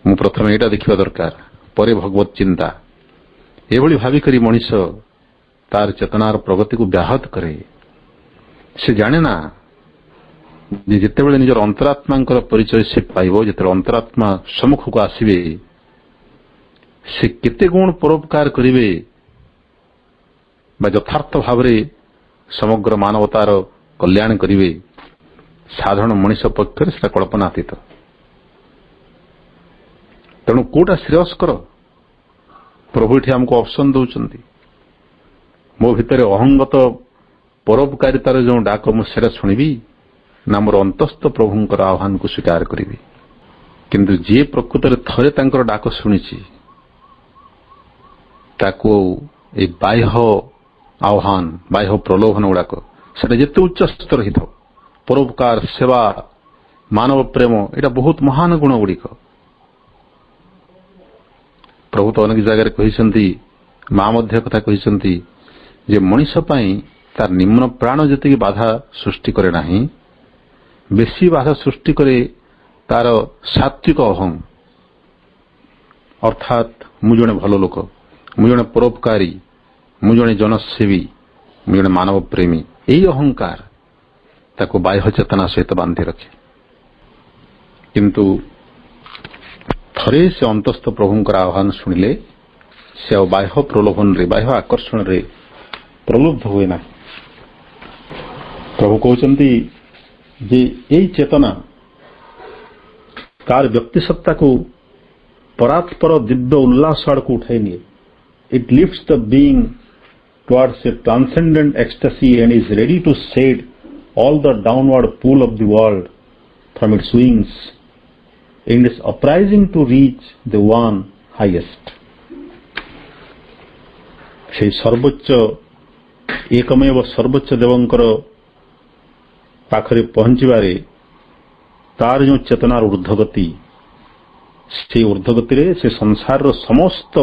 ମୁଁ ପ୍ରଥମେ ଏଇଟା ଦେଖିବା ଦରକାର, ପରେ ଭଗବତ ଚିନ୍ତା। ଏଭଳି ଭାବିକରି ମଣିଷ ତାର ଚେତନାର ପ୍ରଗତିକୁ ବ୍ୟାହତ କରେ। ସେ ଜାଣେ ନା ଯେ ଯେତେବେଳେ ନିଜର ଅନ୍ତରାତ୍ମାଙ୍କର ପରିଚୟ ସେ ପାଇବ, ଯେତେବେଳେ ଅନ୍ତରାତ୍ମା ସମ୍ମୁଖକୁ ଆସିବେ, ସେ କେତେ ଗୁଣ ପରୋପକାର କରିବେ ବା ଯଥାର୍ଥ ଭାବରେ ସମଗ୍ର ମାନବତାର କଲ୍ୟାଣ କରିବେ, ସାଧାରଣ ମଣିଷ ପକ୍ଷରେ ସେଟା କଳ୍ପନାତୀତ। ତେଣୁ କୋଉଟା ଶ୍ରେୟସ୍କର? ପ୍ରଭୁ ଏଠି ଆମକୁ ଅପସନ୍ ଦଉଛନ୍ତି। ମୋ ଭିତରେ ଅହଙ୍ଗତ ପରୋପକାରିତାର ଯେଉଁ ଡାକ, ମୁଁ ସେଟା ଶୁଣିବି ନା ମୋର ଅନ୍ତସ୍ଥ ପ୍ରଭୁଙ୍କର ଆହ୍ୱାନକୁ ସ୍ୱୀକାର କରିବି? କିନ୍ତୁ ଯିଏ ପ୍ରକୃତରେ ଥରେ ତାଙ୍କର ଡାକ ଶୁଣିଛି, ତାକୁ ଏଇ ବାହ୍ୟ ଆହ୍ୱାନ, ବାହ୍ୟ ପ୍ରଲୋଭନ ଗୁଡାକ, ସେଟା ଯେତେ ଉଚ୍ଚ ସ୍ତର ହେଇଥାଉ, ପରୋପକାର, ସେବା, ମାନବ ପ୍ରେମ, ଏଇଟା ବହୁତ ମହାନ ଗୁଣ ଗୁଡିକ। ପ୍ରଭୁ ତ ଅନେକ ଜାଗାରେ କହିଛନ୍ତି, ମା ମଧ୍ୟ କଥା କହିଛନ୍ତି ଯେ ମଣିଷ ପାଇଁ ତାର ନିମ୍ନ ପ୍ରାଣ ଯେତିକି ବାଧା ସୃଷ୍ଟି କରେ ନାହିଁ, ବେଶୀ ବାଧା ସୃଷ୍ଟି କରେ ତାର ସାତ୍ବିକ ଅହଂ। ଅର୍ଥାତ୍ ମୁଁ ଜଣେ ଭଲ ଲୋକ, ମୁଁ ଜଣେ ପରୋପକାରୀ, ମୁଁ ଜଣେ ଜନସେବୀ, ମୁଁ ଜଣେ ମାନବ ପ୍ରେମୀ। ଏହି ଅହଙ୍କାର ତାକୁ ବାହ୍ୟ ଚେତନା ସହିତ ବାନ୍ଧି ରଖେ। କିନ୍ତୁ ଥରେ ସେ ଅନ୍ତସ୍ଥ ପ୍ରଭୁଙ୍କର ଆହ୍ୱାନ ଶୁଣିଲେ, ସେ ଆଉ ବାହ୍ୟ ପ୍ରଲୋଭନରେ, ବାହ୍ୟ ଆକର୍ଷଣରେ ପ୍ରଲୁବ୍ଧ ହୁଏ ନାହିଁ। ପ୍ରଭୁ କହୁଛନ୍ତି ଯେ ଏଇ ଚେତନା ତାର ବ୍ୟକ୍ତିସତ୍ତାକୁ ପରାତ୍ପର ଦିବ୍ୟ ଉଲ୍ଲାସ ଆଡ଼କୁ ଉଠାଇ ନିଏ। It lifts the being towards a transcendent ecstasy and is ready to shed all the downward pull of the world from its wings and is uprising to reach the one highest. সেই ସର୍ବୋଚ୍ଚ ଏକମେବ ସର୍ବୋଚ୍ଚ ଦେବଙ୍କର ପାଖରେ ପହଞ୍ଚିବାରେ ତାର ଯେଉଁ ଚେତନାର ଊର୍ଦ୍ଧ୍ୱଗତି, সেই ଊର୍ଦ୍ଧ୍ୱଗତିରେ ସେ ସଂସାରର ସମସ୍ତ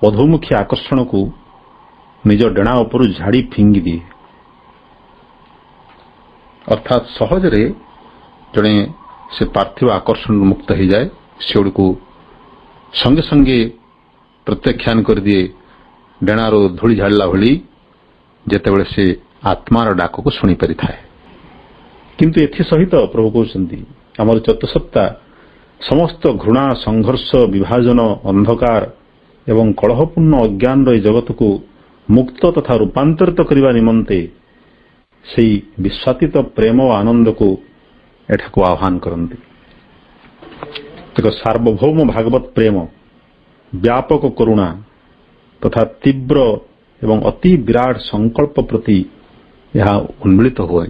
ଅଧୋମୁଖୀ ଆକର୍ଷଣକୁ ନିଜ ଡେଣା ଉପରୁ ଝାଡ଼ି ଫିଙ୍ଗି ଦିଏ। ଅର୍ଥାତ୍ ସହଜରେ ଜଣେ ସେ ପାର୍ଥିବ ଆକର୍ଷଣରୁ ମୁକ୍ତ ହେଇଯାଏ, ସେଗୁଡ଼ିକୁ ସଙ୍ଗେ ସଙ୍ଗେ ପ୍ରତ୍ୟାଖ୍ୟାନ କରିଦିଏ, ଡେଣାରୁ ଧୂଳି ଝାଡ଼ିଲା ଭଳି, ଯେତେବେଳେ ସେ ଆତ୍ମାର ଡାକକୁ ଶୁଣିପାରିଥାଏ। କିନ୍ତୁ ଏଥିସହିତ ପ୍ରଭୁ କହୁଛନ୍ତି ଆମର ଚତୁଃସତ୍ତା ସମସ୍ତ ଘୃଣା, ସଂଘର୍ଷ, ବିଭାଜନ, ଅନ୍ଧକାର ଏବଂ କଳହପୂର୍ଣ୍ଣ ଅଜ୍ଞାନର ଏହି ଜଗତକୁ ମୁକ୍ତ ତଥା ରୂପାନ୍ତରିତ କରିବା ନିମନ୍ତେ ସେହି ବିଶ୍ୱାତୀତ ପ୍ରେମ ଓ ଆନନ୍ଦକୁ ଏଠାକୁ ଆହ୍ୱାନ କରନ୍ତି। ଏକ ସାର୍ବଭୌମ ଭାଗବତ ପ୍ରେମ, ବ୍ୟାପକ କରୁଣା ତଥା ତୀବ୍ର ଏବଂ ଅତି ବିରାଟ ସଂକଳ୍ପ ପ୍ରତି ଏହା ଉନ୍ମିଳିତ ହୁଏ।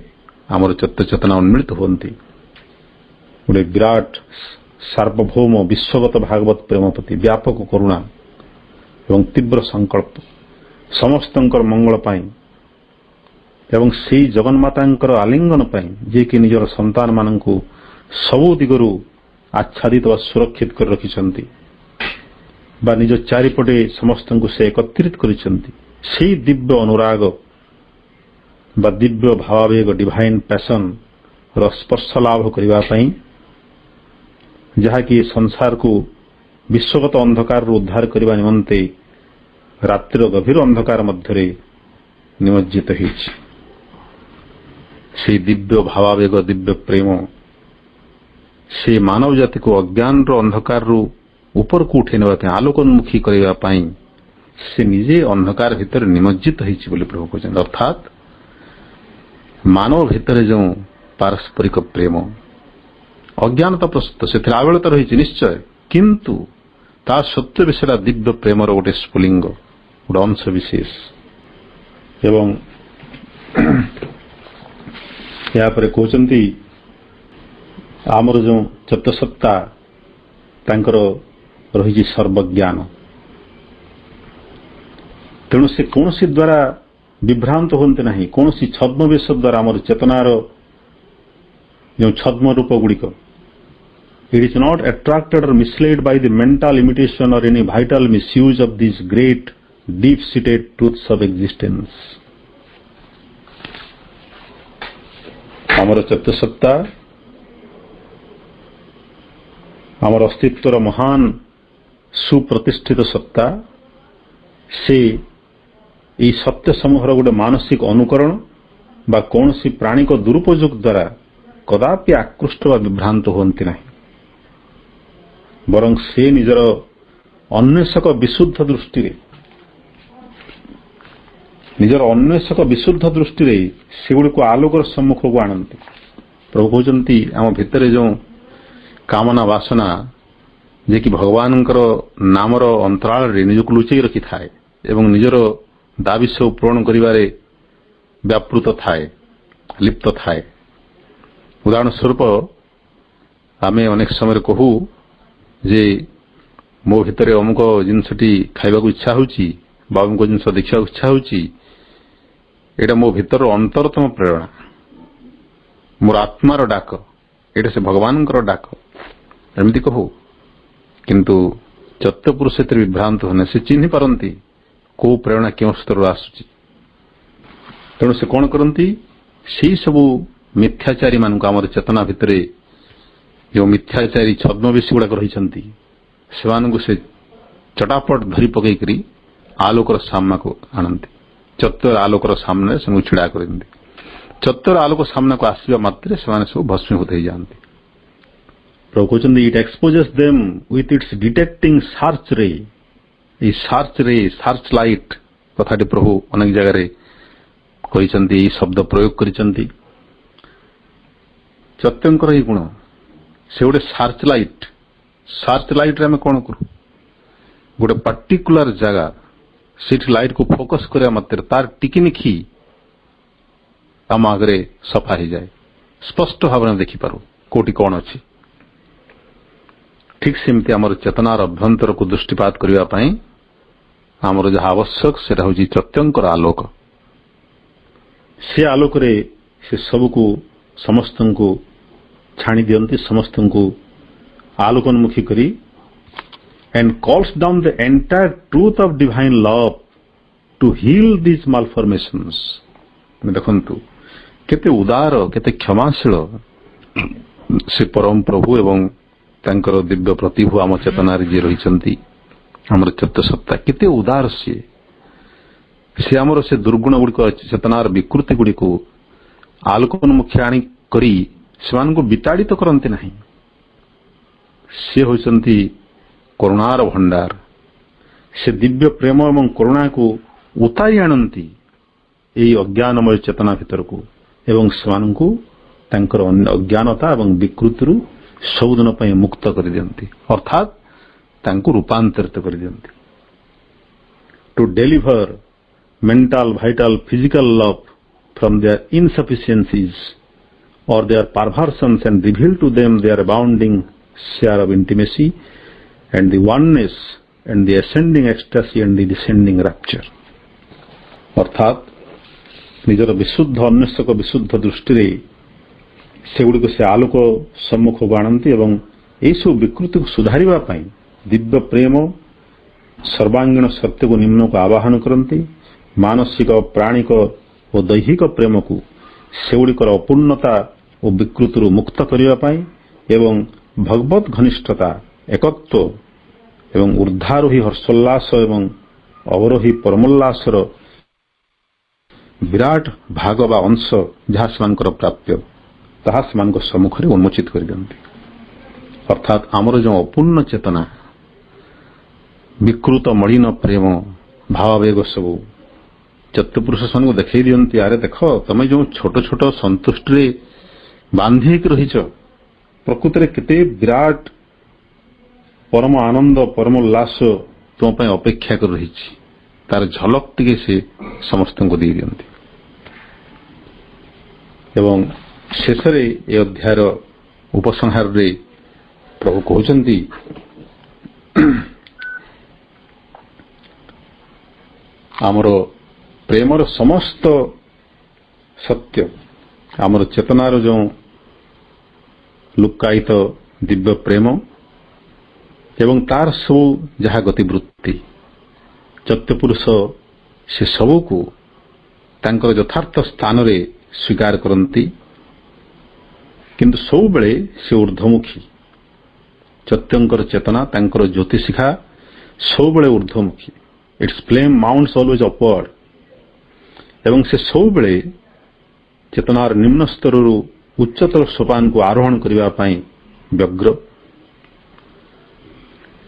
ଆମର ଚେତନା ଉନ୍ମିଳିତ ହୁଅନ୍ତି ଗୋଟେ ବିରାଟ ସାର୍ବଭୌମ ବିଶ୍ୱଗତ ଭାଗବତ ପ୍ରେମ ପ୍ରତି, ବ୍ୟାପକ କରୁଣା ଏବଂ ତୀବ୍ର ସଂକଳ୍ପ ସମସ୍ତଙ୍କର ମଙ୍ଗଳ ପାଇଁ ଏବଂ ସେହି ଜଗନ୍ମାତାଙ୍କର ଆଲିଙ୍ଗନ ପାଇଁ, ଯିଏକି ନିଜର ସନ୍ତାନମାନଙ୍କୁ ସବୁ ଦିଗରୁ ଆଚ୍ଛାଦିତ ବା ସୁରକ୍ଷିତ କରି ରଖିଛନ୍ତି ବା ନିଜ ଚାରିପଟେ ସମସ୍ତଙ୍କୁ ସେ ଏକତ୍ରିତ କରିଛନ୍ତି। ସେହି ଦିବ୍ୟ ଅନୁରାଗ ବା ଦିବ୍ୟ ଭାବାବେଗ ଡିଭାଇନ୍ ପ୍ୟାସନ୍ ର ସ୍ପର୍ଶ ଲାଭ କରିବା ପାଇଁ, ଯାହାକି ସଂସାରକୁ ବିଶ୍ୱଗତ ଅନ୍ଧକାରରୁ ଉଦ୍ଧାର କରିବା ନିମନ୍ତେ ରାତ୍ରିର ଗଭୀର ଅନ୍ଧକାର ମଧ୍ୟରେ ନିମଜ୍ଜିତ ହୋଇଛି। ସେହି ଦିବ୍ୟ ଭାବାବେଗ, ଦିବ୍ୟ ପ୍ରେମ ସେ ମାନବ ଜାତିକୁ ଅଜ୍ଞାନର ଅନ୍ଧକାରରୁ ଉପରକୁ ଉଠାଇ ନେବା ପାଇଁ, ଆଲୋକୋନ୍ମୁଖୀ କରିବା ପାଇଁ ସେ ନିଜେ ଅନ୍ଧକାର ଭିତରେ ନିମଜ୍ଜିତ ହୋଇଛି ବୋଲି ପ୍ରଭୁ କହିଛନ୍ତି। ଅର୍ଥାତ୍ ମାନବ ଭିତରେ ଯେଉଁ ପାରସ୍ପରିକ ପ୍ରେମ, ଅଜ୍ଞାନତା ପ୍ରସ୍ତୁତ, ସେଥିରେ ଆବେଳତା ରହିଛି ନିଶ୍ଚୟ, କିନ୍ତୁ ତା ସତ୍ତ୍ୱେ ବି ସେଟା ଦିବ୍ୟ ପ୍ରେମର ଗୋଟେ ସ୍ଫୁଲିଙ୍ଗ, ଗୋଟେ ଅଂଶ ବିଶେଷ। ଏବଂ ଏହାପରେ କହୁଛନ୍ତି ଆମର ଯେଉଁ ଚତୁଃସତ୍ତା ତାଙ୍କର ରହିଛି ସର୍ବଜ୍ଞାନ, ତେଣୁ ସେ କୌଣସି ଦ୍ୱାରା ବିଭ୍ରାନ୍ତ ହୁଅନ୍ତି ନାହିଁ, କୌଣସି ଛଦ୍ମବେଶ ଦ୍ୱାରା ଆମର ଚେତନାର ଯେଉଁ ଛଦ୍ମ ରୂପ ଗୁଡ଼ିକ, it is not attracted or misled by the mental imitation or any vital misuse of these great deep-seated truths of existence। ଆମର ଚତୁଃସତ୍ତା ଆମର ଅସ୍ତିତ୍ୱର ମହାନ ସୁପ୍ରତିଷ୍ଠିତ ସତ୍ତା, ସେ ଏହି ସତ୍ୟ ସମୂହର ଗୋଟେ ମାନସିକ ଅନୁକରଣ ବା କୌଣସି ପ୍ରାଣିକ ଦୁରୁପଯୋଗ ଦ୍ୱାରା କଦାପି ଆକୃଷ୍ଟ ବା ବିଭ୍ରାନ୍ତ ହୁଅନ୍ତି ନାହିଁ। ବରଂ ସେ ନିଜର ଅନ୍ୱେଷକ ବିଶୁଦ୍ଧ ଦୃଷ୍ଟିରେ ସେଗୁଡ଼ିକୁ ଆଲୋକର ସମ୍ମୁଖକୁ ଆଣନ୍ତି। ପ୍ରଭୁ କହୁଛନ୍ତି ଆମ ଭିତରେ ଯେଉଁ କାମନା ବାସନା ଯେ କି ଭଗବାନଙ୍କର ନାମର ଅନ୍ତରାଳରେ ନିଜକୁ ଲୁଚେଇ ରଖିଥାଏ ଏବଂ ନିଜର ଦାବି ସବୁ ପୂରଣ କରିବାରେ ବ୍ୟାପୃତ ଥାଏ, ଲିପ୍ତ ଥାଏ। ଉଦାହରଣ ସ୍ୱରୂପ ଆମେ ଅନେକ ସମୟରେ କହୁ ଯେ ମୋ ଭିତରେ ଅମୁକ ଜିନିଷଟି ଖାଇବାକୁ ଇଚ୍ଛା ହେଉଛି ବା ଅମୁକ ଜିନିଷ ଦେଖିବାକୁ ଇଚ୍ଛା ହେଉଛି, ଏଇଟା ମୋ ଭିତର ଅନ୍ତରତମ ପ୍ରେରଣା, ମୋର ଆତ୍ମାର ଡାକ, ଏଇଟା ସେ ଭଗବାନଙ୍କର ଡାକ, ଏମିତି କହୁ। କିନ୍ତୁ ଚତୁଃପୁରୁଷ ସେଥିରେ ବିଭ୍ରାନ୍ତ ହୁଏ, ସେ ଚିହ୍ନି ପାରନ୍ତି କୋଉ ପ୍ରେରଣା କେଉଁ ସ୍ତରରୁ ଆସୁଛି। ତେଣୁ ସେ କ'ଣ କରନ୍ତି, ସେହି ସବୁ ମିଥ୍ୟାଚାରୀ ମାନଙ୍କୁ, ଆମର ଚେତନା ଭିତରେ ଯେଉଁ ମିଥ୍ୟାଚାରୀ ଛଦ୍ମବେଶୀ ଗୁଡ଼ାକ ରହିଛନ୍ତି, ସେମାନଙ୍କୁ ସେ ଚଟାପଟ ଧରି ପକେଇକରି ଆଲୋକର ସାମ୍ନାକୁ ଆଣନ୍ତି। ଚତୁର ଆଲୋକର ସାମ୍ନାରେ ସେମାନଙ୍କୁ ଛିଡ଼ା କରିଦିଅନ୍ତି। ଚତୁର ଆଲୋକ ସାମ୍ନାକୁ ଆସିବା ମାତ୍ରେ ସେମାନେ ସବୁ ଭସ୍ମୀଭୂତ ହେଇଯାଆନ୍ତି। ପ୍ରଭୁ କହୁଛନ୍ତି ଇଟ୍ ଏକ୍ସପୋଜେସ୍ them with it's detecting search ରେ। এই ସାର୍ଚ ଲାଇଟ୍ କଥାଟି ପ୍ରଭୁ ଅନେକ ଜାଗାରେ କହିଛନ୍ତି, ଏହି ଶବ୍ଦ ପ୍ରୟୋଗ କରିଛନ୍ତି। ସତ୍ୟଙ୍କର ଏହି ଗୁଣ, ସେ ଗୋଟେ ସାର୍ଚ ଲାଇଟ୍ରେ ଆମେ କ'ଣ କରୁ, ଗୋଟେ ପାର୍ଟିକୁଲାର ଜାଗା, ସେଠି ଲାଇଟ୍କୁ ଫୋକସ୍ କରିବା ମାତ୍ରେ ତାର ଟିକିନିଖି ଆମ ଆଗରେ ସଫା ହେଇଯାଏ, ସ୍ପଷ୍ଟ ଭାବରେ ଦେଖିପାରୁ କୋଉଠି କ'ଣ ଅଛି। ଠିକ୍ ସେମିତି ଆମର ଚେତନାର ଅଭ୍ୟନ୍ତରକୁ ଦୃଷ୍ଟିପାତ କରିବା ପାଇଁ ଆମର ଯାହା ଆବଶ୍ୟକ ସେଟା ହେଉଛି ସତ୍ୟଙ୍କର ଆଲୋକ। ସେ ଆଲୋକରେ ସେ ସବୁକୁ ସମସ୍ତଙ୍କୁ ଛାଣି ଦିଅନ୍ତି, ସମସ୍ତଙ୍କୁ ଆଲୋକୋନ୍ମୁଖୀ କରି and calls down the entire truth of divine love to heal these malformations। ଦେଖନ୍ତୁ କେତେ ଉଦାର, କେତେ କ୍ଷମାଶୀଳ ସେ ପରମ ପ୍ରଭୁ ଏବଂ ତାଙ୍କର ଦିବ୍ୟ ପ୍ରତିଭୁ ଆମ ଚେତନାରେ ଯିଏ ରହିଛନ୍ତି, ଆମର ଚତୁଃସତ୍ତା କେତେ ଉଦାର ସିଏ। ସେ ଆମର ସେ ଦୁର୍ଗୁଣ ଗୁଡ଼ିକ, ଚେତନାର ବିକୃତି ଗୁଡ଼ିକୁ ଆଲୋକୋନ୍ମୁଖୀ ଆଣି କରି ସେମାନଙ୍କୁ ବିତାଡ଼ିତ କରନ୍ତି ନାହିଁ। ସେ ହେଉଛନ୍ତି କରୁଣାର ଭଣ୍ଡାର। ସେ ଦିବ୍ୟ ପ୍ରେମ ଏବଂ କରୁଣାକୁ ଉତାରି ଆଣନ୍ତି ଏହି ଅଜ୍ଞାନମୟ ଚେତନା ଭିତରକୁ ଏବଂ ସେମାନଙ୍କୁ ତାଙ୍କର ଅଜ୍ଞାନତା ଏବଂ ବିକୃତିରୁ ସବୁଦିନ ପାଇଁ ମୁକ୍ତ କରିଦିଅନ୍ତି, ଅର୍ଥାତ୍ ତାଙ୍କୁ ରୂପାନ୍ତରିତ କରିଦିଅନ୍ତି। To deliver mental, vital, physical love from their insufficiencies or their perversions and reveal to them their abounding share of intimacy and the oneness and the ascending ecstasy and the descending rapture। ଅର୍ଥାତ୍ ନିଜର ବିଶୁଦ୍ଧ ଅନ୍ୱେଷକ ବିଶୁଦ୍ଧ ଦୃଷ୍ଟିରେ ସେଗୁଡ଼ିକୁ ସେ ଆଲୋକ ସମ୍ମୁଖକୁ ଆଣନ୍ତି ଏବଂ ଏହିସବୁ ବିକୃତିକୁ ସୁଧାରିବା ପାଇଁ ଦିବ୍ୟ ପ୍ରେମ ସର୍ବାଙ୍ଗୀନ ସତ୍ୟକୁ ନିମ୍ନକୁ ଆବାହନ କରନ୍ତି ମାନସିକ ପ୍ରାଣିକ ଓ ଦୈହିକ ପ୍ରେମକୁ ସେଗୁଡ଼ିକର ଅପୂର୍ଣ୍ଣତା ଓ ବିକୃତିରୁ ମୁକ୍ତ କରିବା ପାଇଁ ଏବଂ ଭଗବତ ଘନିଷ୍ଠତା ଏକତ୍ୱ ଏବଂ ଊର୍ଦ୍ଧ୍ୱାରୋହୀ ହର୍ଷୋଲ୍ଲାସ ଏବଂ ଅବରୋହୀ ପରମୋଲ୍ଲାସର ବିରାଟ ଭାଗ ବା ଅଂଶ ଯାହା ସେମାନଙ୍କର ପ୍ରାପ୍ୟ ତାହା ସେମାନଙ୍କ ସମ୍ମୁଖରେ ଉନ୍ମୋଚିତ କରିଦିଅନ୍ତି। ଅର୍ଥାତ୍ ଆମର ଯେଉଁ ଅପୂର୍ଣ୍ଣ ଚେତନା, ବିକୃତ ମଳିନ ପ୍ରେମ, ଭାବାବେଗ ସବୁ ଚତୁଃପୁରୁଷ ସେମାନଙ୍କୁ ଦେଖାଇ ଦିଅନ୍ତି, ଆରେ ଦେଖ ତମେ ଯେଉଁ ଛୋଟ ଛୋଟ ସନ୍ତୁଷ୍ଟିରେ ବାନ୍ଧି ହେଇକି ରହିଛ, ପ୍ରକୃତରେ କେତେ ବିରାଟ ପରମ ଆନନ୍ଦ ପରମ ଉଲ୍ଲାସ ତୁମ ପାଇଁ ଅପେକ୍ଷା କରି ରହିଛି, ତାର ଝଲକ ଟିକେ ସେ ସମସ୍ତଙ୍କୁ ଦେଇ ଦିଅନ୍ତି। ଏବଂ ଶେଷରେ ଏ ଅଧ୍ୟାୟର ଉପସଂହାରରେ ପ୍ରଭୁ କହୁଛନ୍ତି, ଆମର ପ୍ରେମର ସମସ୍ତ ସତ୍ୟ, ଆମର ଚେତନାର ଯେଉଁ ଲୁକ୍କାୟିତ ଦିବ୍ୟ ପ୍ରେମ ଏବଂ ତାର ସବୁ ଯାହା ଗତିବୃତ୍ତି, ଚତୁଃପୁରୁଷ ସେ ସବୁକୁ ତାଙ୍କର ଯଥାର୍ଥ ସ୍ଥାନରେ ସ୍ୱୀକାର କରନ୍ତି, କିନ୍ତୁ ସବୁବେଳେ ସେ ଊର୍ଦ୍ଧ୍ୱମୁଖୀ। ଚୈତ୍ୟଙ୍କର ଚେତନା, ତାଙ୍କର ଜ୍ୟୋତିଶିଖା ସବୁବେଳେ ଊର୍ଦ୍ଧ୍ୱମୁଖୀ। It's flame mounts always upward. ଏବଂ ସେ ସବୁବେଳେ ଚେତନାର ନିମ୍ନ ସ୍ତରରୁ ଉଚ୍ଚତର ସୋପାନକୁ ଆରୋହଣ କରିବା ପାଇଁ ବ୍ୟଗ୍ର।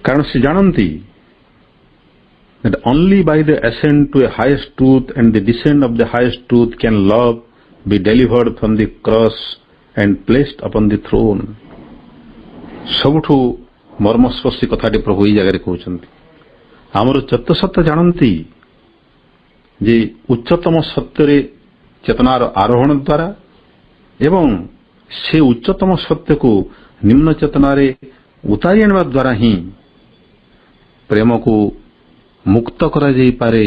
କାରଣ ସେ ଜାଣନ୍ତି that only by the ascent to a highest truth and the descent of the highest truth can love be delivered from the cross and placed upon the throne। ସବୁଠୁ ମର୍ମସ୍ପର୍ଶୀ କଥାଟି ପ୍ରଭୁ ଏହି ଜାଗାରେ କହୁଛନ୍ତି। ଆମର ଚତୁଃସତ୍ୟ ଜାଣନ୍ତି ଯେ ଉଚ୍ଚତମ ସତ୍ୟରେ ଚେତନାର ଆରୋହଣ ଦ୍ୱାରା ଏବଂ ସେ ଉଚ୍ଚତମ ସତ୍ୟକୁ ନିମ୍ନ ଚେତନାରେ ଉତାରି ଆଣିବା ଦ୍ୱାରା ହିଁ ପ୍ରେମକୁ ମୁକ୍ତ କରାଯାଇପାରେ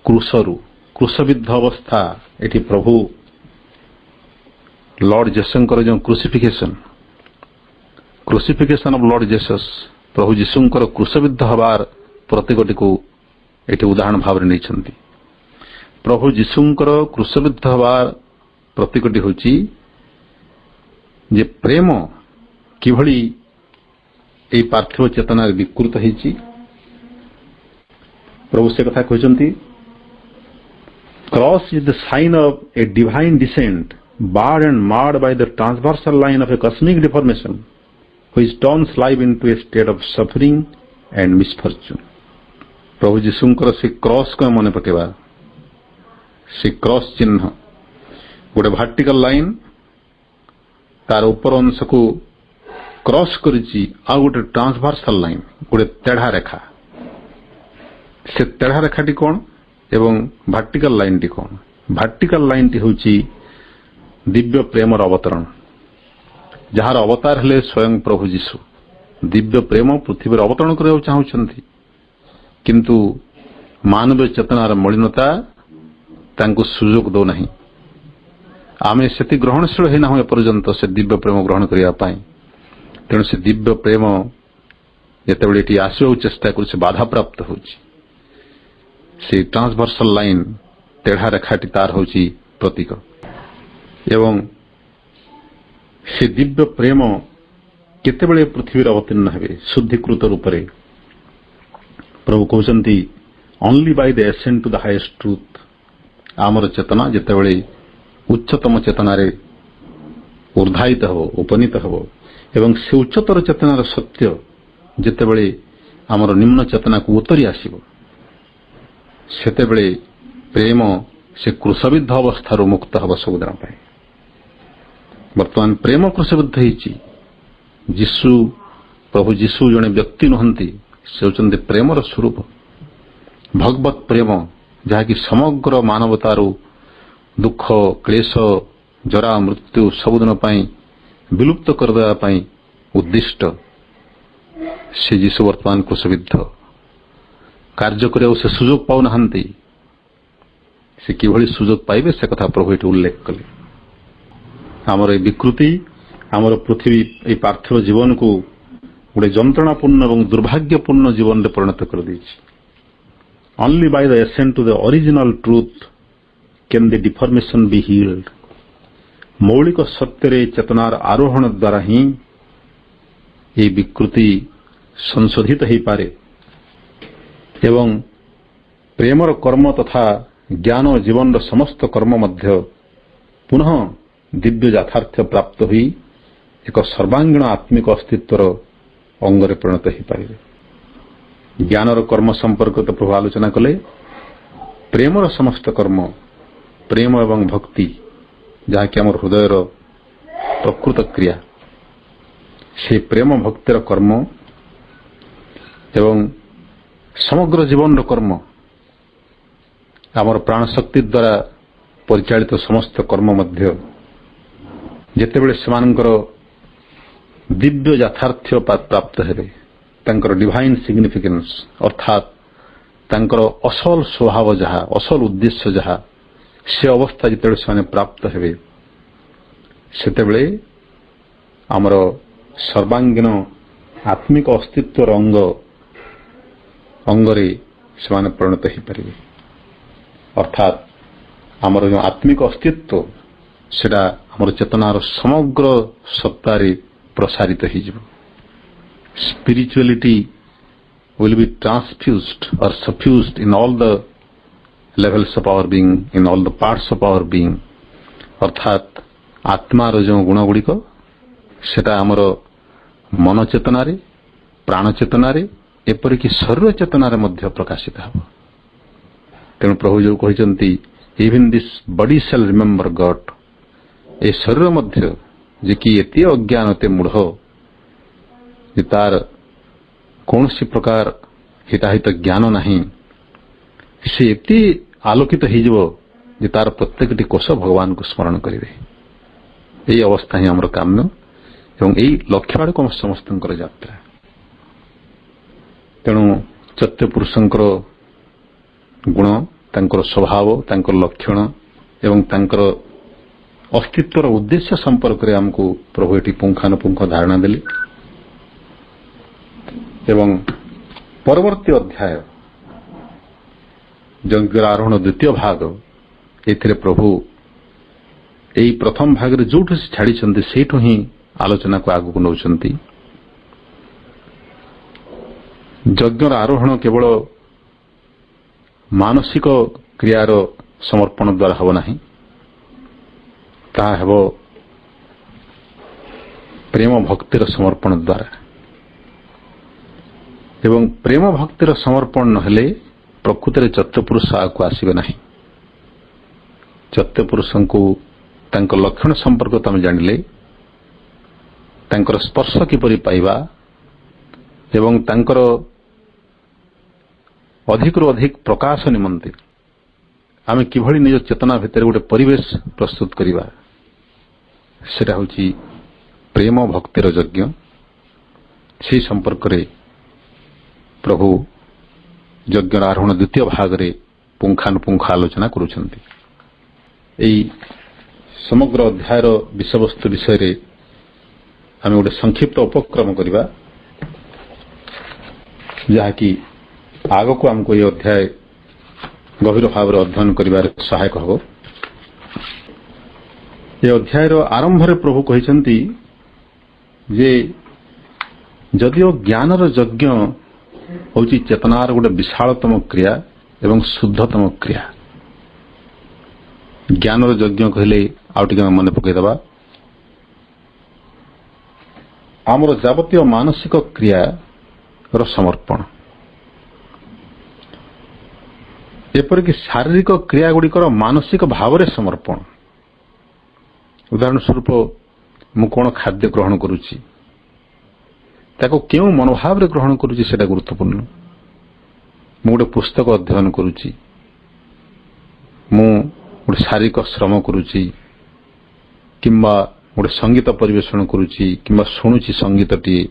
କୃଷରୁ। କୃଷବିଦ୍ଧ ଅବସ୍ଥା, ଏଠି ପ୍ରଭୁ ଲର୍ଡ ଜେସଙ୍କର ଯେଉଁ କ୍ରୁସିଫିକେସନ୍ ଅଫ୍ ଲର୍ଡ ଜେସସ୍, ପ୍ରଭୁ ଯୀଶୁଙ୍କର କୃଷବିଦ୍ଧ ହେବାର ପ୍ରତୀକଟିକୁ ଏଠି ଉଦାହରଣ ଭାବରେ ନେଇଛନ୍ତି। ପ୍ରଭୁ ଯୀଶୁଙ୍କର କୃଷବିଦ୍ଧ ହେବାର ପ୍ରତୀକଟି ହେଉଛି ଯେ ପ୍ରେମ କିଭଳି ଏହି ପାର୍ଥିବ ଚେତନାରେ ବିକୃତ ହେଇଛି। ପ୍ରଭୁ ସେ କଥା କହିଛନ୍ତି, cross is the sign of a divine descent barred and marred by the transversal line of a cosmic deformation which turns life into a state of suffering and misfortune। ପ୍ରଭୁ ଯୀଶୁଙ୍କର ସେ କ୍ରସ୍ କୁ ମନେ ପକେଇବା, ସେ କ୍ରସ୍ ଚିହ୍ନ ଗୋଟେ ଭାର୍ଟିକାଲ line ତାର ଉପର ଅଂଶକୁ କ୍ରସ୍ କରିଛି, ଆଉ ଗୋଟେ ଟ୍ରାନ୍ସଭର୍ସାଲ ଲାଇନ୍, ଗୋଟେ ତେଢା ରେଖା। ସେ ତେଢା ରେଖାଟି କ'ଣ ଏବଂ ଭାର୍ଟିକାଲ ଲାଇନ୍ଟି କ'ଣ? ଭାର୍ଟିକାଲ ଲାଇନ୍ଟି ହେଉଛି ଦିବ୍ୟ ପ୍ରେମର ଅବତରଣ, ଯାହାର ଅବତାର ହେଲେ ସ୍ୱୟଂ ପ୍ରଭୁ ଯୀଶୁ। ଦିବ୍ୟ ପ୍ରେମ ପୃଥିବୀରେ ଅବତରଣ କରିବାକୁ ଚାହୁଁଛନ୍ତି, କିନ୍ତୁ ମାନବୀୟ ଚେତନାର ମଳିନତା ତାଙ୍କୁ ସୁଯୋଗ ଦେଉନାହିଁ। ଆମେ ସେତି ଗ୍ରହଣଶୀଳ ହୋଇନାହୁଁ ଏପର୍ଯ୍ୟନ୍ତ ସେ ଦିବ୍ୟ ପ୍ରେମ ଗ୍ରହଣ କରିବା ପାଇଁ। ତେଣୁ ସେ ଦିବ୍ୟ ପ୍ରେମ ଯେତେବେଳେ ଏଠି ଆସିବାକୁ ଚେଷ୍ଟା କରୁଛି, ବାଧାପ୍ରାପ୍ତ ହେଉଛି। ସେ ଟ୍ରାନ୍ସଭର୍ସାଲ ଲାଇନ୍, ତେଢା ରେଖାଟି ତାର ହେଉଛି ପ୍ରତୀକ। ଏବଂ ସେ ଦିବ୍ୟ ପ୍ରେମ କେତେବେଳେ ପୃଥିବୀରେ ଅବତୀର୍ଣ୍ଣ ହେବେ ଶୁଦ୍ଧୀକୃତ ରୂପରେ? ପ୍ରଭୁ କହୁଛନ୍ତି, only by the ascent to the highest truth। ଆମର ଚେତନା ଯେତେବେଳେ ଉଚ୍ଚତମ ଚେତନାରେ ଊର୍ଦ୍ଧ୍ୱାୟିତ ହେବ, ଉପନୀତ ହେବ, ଏବଂ ସେ ଉଚ୍ଚତର ଚେତନାର ସତ୍ୟ ଯେତେବେଳେ ଆମର ନିମ୍ନ ଚେତନାକୁ ଉତରି ଆସିବ, ସେତେବେଳେ ପ୍ରେମ ସେ କୃଷବିଦ୍ଧ ଅବସ୍ଥାରୁ ମୁକ୍ତ ହେବ ସବୁଦିନ ପାଇଁ। ବର୍ତ୍ତମାନ ପ୍ରେମ କୃଷବିଦ୍ଧ ହେଇଛି। ଯୀଶୁ, ପ୍ରଭୁ ଯୀଶୁ ଜଣେ ବ୍ୟକ୍ତି ନୁହନ୍ତି, ସେ ହେଉଛନ୍ତି ପ୍ରେମର ସ୍ୱରୂପ। ଭଗବତ ପ୍ରେମ ଯାହାକି ସମଗ୍ର ମାନବତାରୁ ଦୁଃଖ, କ୍ଲେଶ, ଜରା, ମୃତ୍ୟୁ ସବୁଦିନ ପାଇଁ ବିଲୁପ୍ତ କରିଦେବା ପାଇଁ ଉଦ୍ଦିଷ୍ଟ। ସେ ଯୀଶୁ ବର୍ତ୍ତମାନ କୃଷବିଦ୍ଧ କାର୍ଯ୍ୟ କରିବାକୁ ସେ ସୁଯୋଗ ପାଉନାହାନ୍ତି। ସେ କିଭଳି ସୁଯୋଗ ପାଇବେ ସେ କଥା ପ୍ରଭୁ ଏଠି ଉଲ୍ଲେଖ କଲେ। ଆମର এই ବିକୃତି ଆମର ପୃଥିବୀ, এই ପାର୍ଥିବ ଜୀବନକୁ ଗୋଟେ ଯନ୍ତ୍ରଣାପୂର୍ଣ୍ଣ ଏବଂ ଦୁର୍ଭାଗ୍ୟପୂର୍ଣ୍ଣ ଜୀବନରେ ପରିଣତ କରିଦେଇଛି। Only by the ascent to the original truth can the deformation be healed. ମୌଳିକ ସତ୍ୟରେ ଚେତନାର ଆରୋହଣ ଦ୍ୱାରା ହିଁ ଏହି ବିକୃତି ସଂଶୋଧିତ ହୋଇପାରେ ଏବଂ ପ୍ରେମର କର୍ମ ତଥା ଜ୍ଞାନ ଜୀବନର ସମସ୍ତ କର୍ମ ମଧ୍ୟ ପୁନଃ ଦିବ୍ୟ ଯଥାର୍ଥ ପ୍ରାପ୍ତ ହୋଇ ଏକ ସର୍ବାଙ୍ଗୀନ ଆତ୍ମିକ ଅସ୍ତିତ୍ୱର ଅଙ୍ଗରେ ପରିଣତ ହୋଇପାରିବେ। ଜ୍ଞାନର କର୍ମ ସମ୍ପର୍କିତ ପ୍ରଭୁ ଆଲୋଚନା କଲେ ପ୍ରେମର ସମସ୍ତ କର୍ମ ପ୍ରେମ ଏବଂ ଭକ୍ତି ଯାହାକି ଆମର ହୃଦୟର ପ୍ରକୃତ କ୍ରିୟା ସେ ପ୍ରେମ ଭକ୍ତିର କର୍ମ ଏବଂ ସମଗ୍ର ଜୀବନର କର୍ମ ଆମର ପ୍ରାଣଶକ୍ତି ଦ୍ୱାରା ପରିଚାଳିତ ସମସ୍ତ କର୍ମ ମଧ୍ୟ ଯେତେବେଳେ ସେମାନଙ୍କର ଦିବ୍ୟ ଯଥାର୍ଥ ପ୍ରାପ୍ତ ହେବେ ତାଙ୍କର ଡିଭାଇନ୍ ସିଗ୍ନିଫିକାନ୍ସ ଅର୍ଥାତ୍ ତାଙ୍କର ଅସଲ ସ୍ୱଭାବ ଯାହା ଅସଲ ଉଦ୍ଦେଶ୍ୟ ଯାହା ସେ ଅବସ୍ଥା ଯେତେବେଳେ ସେମାନେ ପ୍ରାପ୍ତ ହେବେ ସେତେବେଳେ ଆମର ସର୍ବାଙ୍ଗୀନ ଆତ୍ମିକ ଅସ୍ତିତ୍ୱର ଅଙ୍ଗରେ ସେମାନେ ପରିଣତ ହୋଇପାରିବେ ଅର୍ଥାତ୍ ଆମର ଯେଉଁ ଆତ୍ମିକ ଅସ୍ତିତ୍ୱ ସେଟା ଆମର ଚେତନାର ସମଗ୍ର ସତ୍ତାରେ ପ୍ରସାରିତ ହୋଇଯିବ। Spirituality will be transfused or suffused in all the levels of our being, in all the parts of our being. ଅର୍ଥାତ୍ ଆତ୍ମାର ଯେଉଁ ଗୁଣଗୁଡ଼ିକ ସେଟା ଆମର ମନ ଚେତନାରେ ପ୍ରାଣ ଚେତନାରେ ଏପରିକି ଶରୀର ଚେତନାରେ ମଧ୍ୟ ପ୍ରକାଶିତ ହେବ। ତେଣୁ ପ୍ରଭୁ ଯେଉଁ କହିଛନ୍ତି even this body shall remember God, ଏ ଶରୀର ମଧ୍ୟ ଯେ କି ଏତେ ଅଜ୍ଞାନ ଏତେ ମୂଢ଼ ଯେ ତାର କୌଣସି ପ୍ରକାର ହିତାହିତ ଜ୍ଞାନ ନାହିଁ ସେ ଏତେ ଆଲୋକିତ ହୋଇଯିବ ଯେ ତାର ପ୍ରତ୍ୟେକଟି କୋଷ ଭଗବାନଙ୍କୁ ସ୍ମରଣ କରିବେ। ଏହି ଅବସ୍ଥା ହିଁ ଆମର କାମ୍ୟ ଏବଂ ଏହି ଲକ୍ଷ୍ୟ ଆଡ଼କୁ ଆମ ସମସ୍ତଙ୍କର ଯାତ୍ରା। ତେଣୁ ଚୈତ୍ୟ ପୁରୁଷଙ୍କର ଗୁଣ ତାଙ୍କର ସ୍ୱଭାବ ତାଙ୍କର ଲକ୍ଷଣ ଏବଂ ତାଙ୍କର ଅସ୍ତିତ୍ୱର ଉଦ୍ଦେଶ୍ୟ ସମ୍ପର୍କରେ ଆମକୁ ପ୍ରଭୁ ଏଠି ପୁଙ୍ଖାନୁପୁଙ୍ଖ ଧାରଣା ଦେଲେ ଏବଂ ପରବର୍ତ୍ତୀ ଅଧ୍ୟାୟ ଯଜ୍ଞର ଆରୋହଣ ଦ୍ୱିତୀୟ ଭାଗ ଏଥିରେ ପ୍ରଭୁ ଏହି ପ୍ରଥମ ଭାଗରେ ଯୋଉଠୁ ସେ ଛାଡ଼ିଛନ୍ତି ସେଇଠୁ ହିଁ ଆଲୋଚନାକୁ ଆଗକୁ ନେଉଛନ୍ତି। ଯଜ୍ଞର ଆରୋହଣ କେବଳ ମାନସିକ କ୍ରିୟାର ସମର୍ପଣ ଦ୍ୱାରା ହେବ ନାହିଁ, ତାହା ହେବ ପ୍ରେମ ଭକ୍ତିର ସମର୍ପଣ ଦ୍ୱାରା ଏବଂ ପ୍ରେମ ଭକ୍ତିର ସମର୍ପଣ ନହେଲେ ପ୍ରକୃତରେ ଚୈତ୍ୟପୁରୁଷ ଆଗକୁ ଆସିବେ ନାହିଁ। ଚୈତ୍ୟପୁରୁଷଙ୍କୁ ତାଙ୍କ ଲକ୍ଷଣ ସମ୍ପର୍କ ତମେ ଜାଣିଲେ ତାଙ୍କର ସ୍ପର୍ଶ କିପରି ପାଇବା ଏବଂ ତାଙ୍କର ଅଧିକରୁ ଅଧିକ ପ୍ରକାଶ ନିମନ୍ତେ ଆମେ କିଭଳି ନିଜ ଚେତନା ଭିତରେ ଗୋଟେ ପରିବେଶ ପ୍ରସ୍ତୁତ କରିବା ସେଟା ହେଉଛି ପ୍ରେମ ଭକ୍ତିର ଯଜ୍ଞ। ସେହି ସମ୍ପର୍କରେ ପ୍ରଭୁ ଯଜ୍ଞର ଆରୋହଣ ଦ୍ୱିତୀୟ ଭାଗରେ ପୁଙ୍ଖାନୁପୁଙ୍ଖ ଆଲୋଚନା କରୁଛନ୍ତି। ଏହି ସମଗ୍ର ଅଧ୍ୟାୟର ବିଷୟବସ୍ତୁ ବିଷୟରେ ଆମେ ଗୋଟେ ସଂକ୍ଷିପ୍ତ ଉପକ୍ରମ କରିବା ଯାହାକି ଆଗକୁ ଆମକୁ ଏହି ଅଧ୍ୟାୟ ଗଭୀର ଭାବରେ ଅଧ୍ୟୟନ କରିବାରେ ସହାୟକ ହେବ। ଏ ଅଧ୍ୟାୟର ଆରମ୍ଭରେ ପ୍ରଭୁ କହିଛନ୍ତି ଯେ ଯଦିଓ ଜ୍ଞାନର ଯଜ୍ଞ ହେଉଛି ଚେତନାର ଗୋଟେ ବିଶାଳତମ କ୍ରିୟା ଏବଂ ଶୁଦ୍ଧତମ କ୍ରିୟା। ଜ୍ଞାନର ଯଜ୍ଞ କହିଲେ ଆଉ ଟିକେ ମନେ ପକାଇଦେବା ଆମର ଯାବତୀୟ ମାନସିକ କ୍ରିୟାର ସମର୍ପଣ, ଏପରିକି ଶାରୀରିକ କ୍ରିୟାଗୁଡ଼ିକର ମାନସିକ ଭାବରେ ସମର୍ପଣ। ଉଦାହରଣ ସ୍ୱରୂପ ମୁଁ କ'ଣ ଖାଦ୍ୟ ଗ୍ରହଣ କରୁଛି ତାକୁ କେଉଁ ମନୋଭାବରେ ଗ୍ରହଣ କରୁଛି ସେଟା ଗୁରୁତ୍ୱପୂର୍ଣ୍ଣ। ମୁଁ ଗୋଟେ ପୁସ୍ତକ ଅଧ୍ୟୟନ କରୁଛି, ମୁଁ ଗୋଟେ ଶାରୀରିକ ଶ୍ରମ କରୁଛି କିମ୍ବା ଗୋଟେ ସଙ୍ଗୀତ ପରିବେଷଣ କରୁଛି କିମ୍ବା ଶୁଣୁଛି ସଙ୍ଗୀତଟିଏ,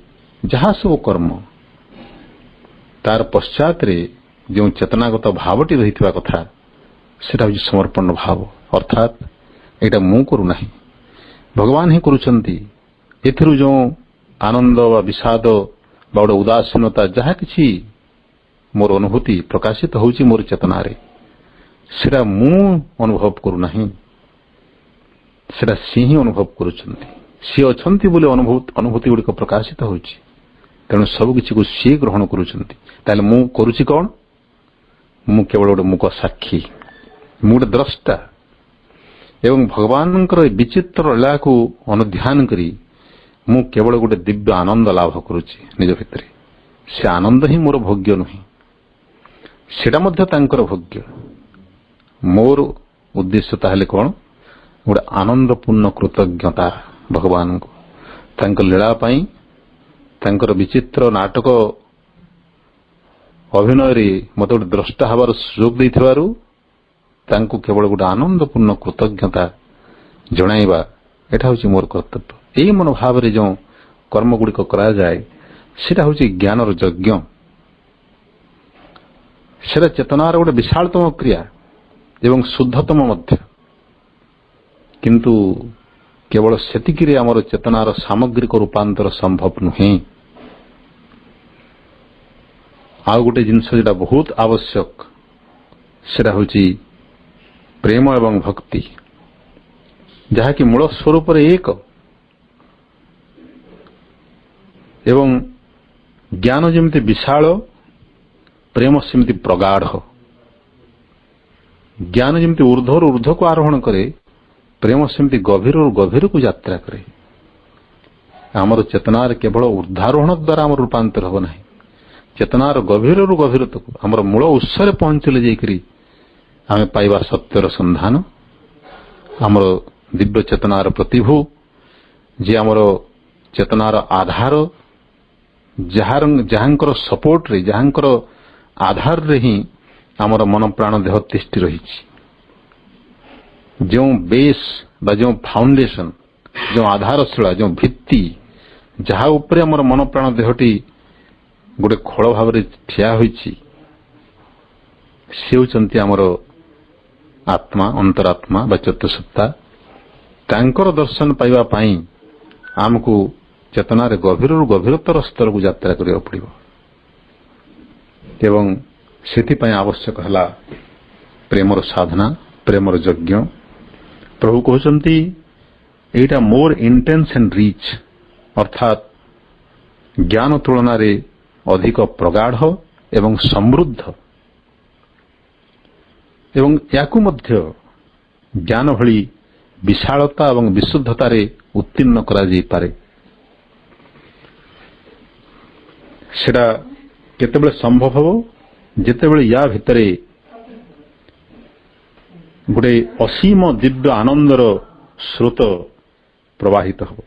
ଯାହା ସବୁ କର୍ମ ତାର ପଶ୍ଚାତରେ ଯେଉଁ ଚେତନାଗତ ଭାବଟି ରହିଥିବା କଥା ସେଟା ହେଉଛି ସମର୍ପଣ ଭାବ। ଅର୍ଥାତ୍ ଏଇଟା ମୁଁ କରୁନାହିଁ, ଭଗବାନ ହିଁ କରୁଛନ୍ତି। ଏଥିରୁ ଯେଉଁ ଆନନ୍ଦ ବା ବିଷାଦ ବା ଗୋଟେ ଉଦାସୀନତା ଯାହା କିଛି मोर अनुभूति प्रकाशित होउची मोर चेतनारे सेटा मु अनुभव करू नाही सेटा सी ही अनुभव करुछंती सी अछंती बोले अनुभूति गुड़िक प्रकाशित होउची तेणु सब किसी को सी ग्रहण करुछंती ताले मु करुची कौन मु केवल गोटे मूक साक्षी मु गोटे द्रष्टा एवं भगवान विचित्र लीला को अनुध्यान करी मु केवल गोटे दिव्य आनंद लाभ करुची निज भितर से आनंद ही मोर भोग्य नुहे सेटा मध्य तांकर भोग्य मोर उद्देश्य ताहले कौन गोटे आनंदपूर्ण कृतज्ञता भगवान को तांकर लीला पाई तांकर विचित्र नाटक अभिनय रे मत गोटे द्रष्टा हबार सुयोग देथिबारु तांको केवल गोटे आनंदपूर्ण कृतज्ञता जणाइबा एटा होची मोर कर्तव्य एई मनोभाव रे जो कर्म गुड़िक करा जाए सेटा होची ज्ञानर यज्ञ सेटा चेतनार गोटे विशालतम क्रिया एवं शुद्धतम मध्य किंतु केवल सेतिकी रे हमर चेतनार सामग्रिक रूपांतर संभव नुहे आ गोटे जिनस जेटा बहुत आवश्यक सेटा होची प्रेम एवं भक्ति जहाँकि मूल स्वरूप एक एवं ज्ञान जमती विशाल प्रेम सेमती प्रगाढ़ ज्ञान जमती ऊर्ध्वर ऊर्ध्व को आरोहण करे प्रेम सेमती गभीर गभीर को यात्रा करे आमर चेतनार केवल ऊर्धारोहण द्वारा आम रूपांतर हम ना चेतनार गभीर गभीर तक आमर मूल उत्स पहुंचले जाकरी आम पाइबा सत्यर संधान आमर दिव्य चेतनार प्रतिभू जे आमर चेतनार आधार जहाँकर सपोर्ट रे जहाँकर आधार रे ही आमर मन प्राण देह तिष्ठि रही जो बेस बा जो फाउंडेशन जो आधारशिला जो भित्ति जहाँ उपरे आमर मन प्राण देहटी गोटे खोल भाव ठिया होइछि से होचंती आमर आत्मा अंतरात्मा बा चतुसत्ता तांकर दर्शन पाइबा पाई आमको चेतनार गभीर गभीरतर स्तर को यात्रा करिया पड़िबो एवं सेति पय आवश्यक हला प्रेमर साधना प्रेमर यज्ञ प्रभु कहउचंती एटा मोर इंटेंस एंड रीच अर्थात ज्ञान तुलना रे अधिक प्रगाढ़ एवं समृद्ध एवं याकु मध्य ज्ञान भली विशालता एवं विशुद्धता रे उत्तीर्ण करा जाई पारे सेटा केतेबेले संभव हो जेतेबेले या भितरे गोटे असीम दिव्य आनंदर स्रोत प्रवाहित हो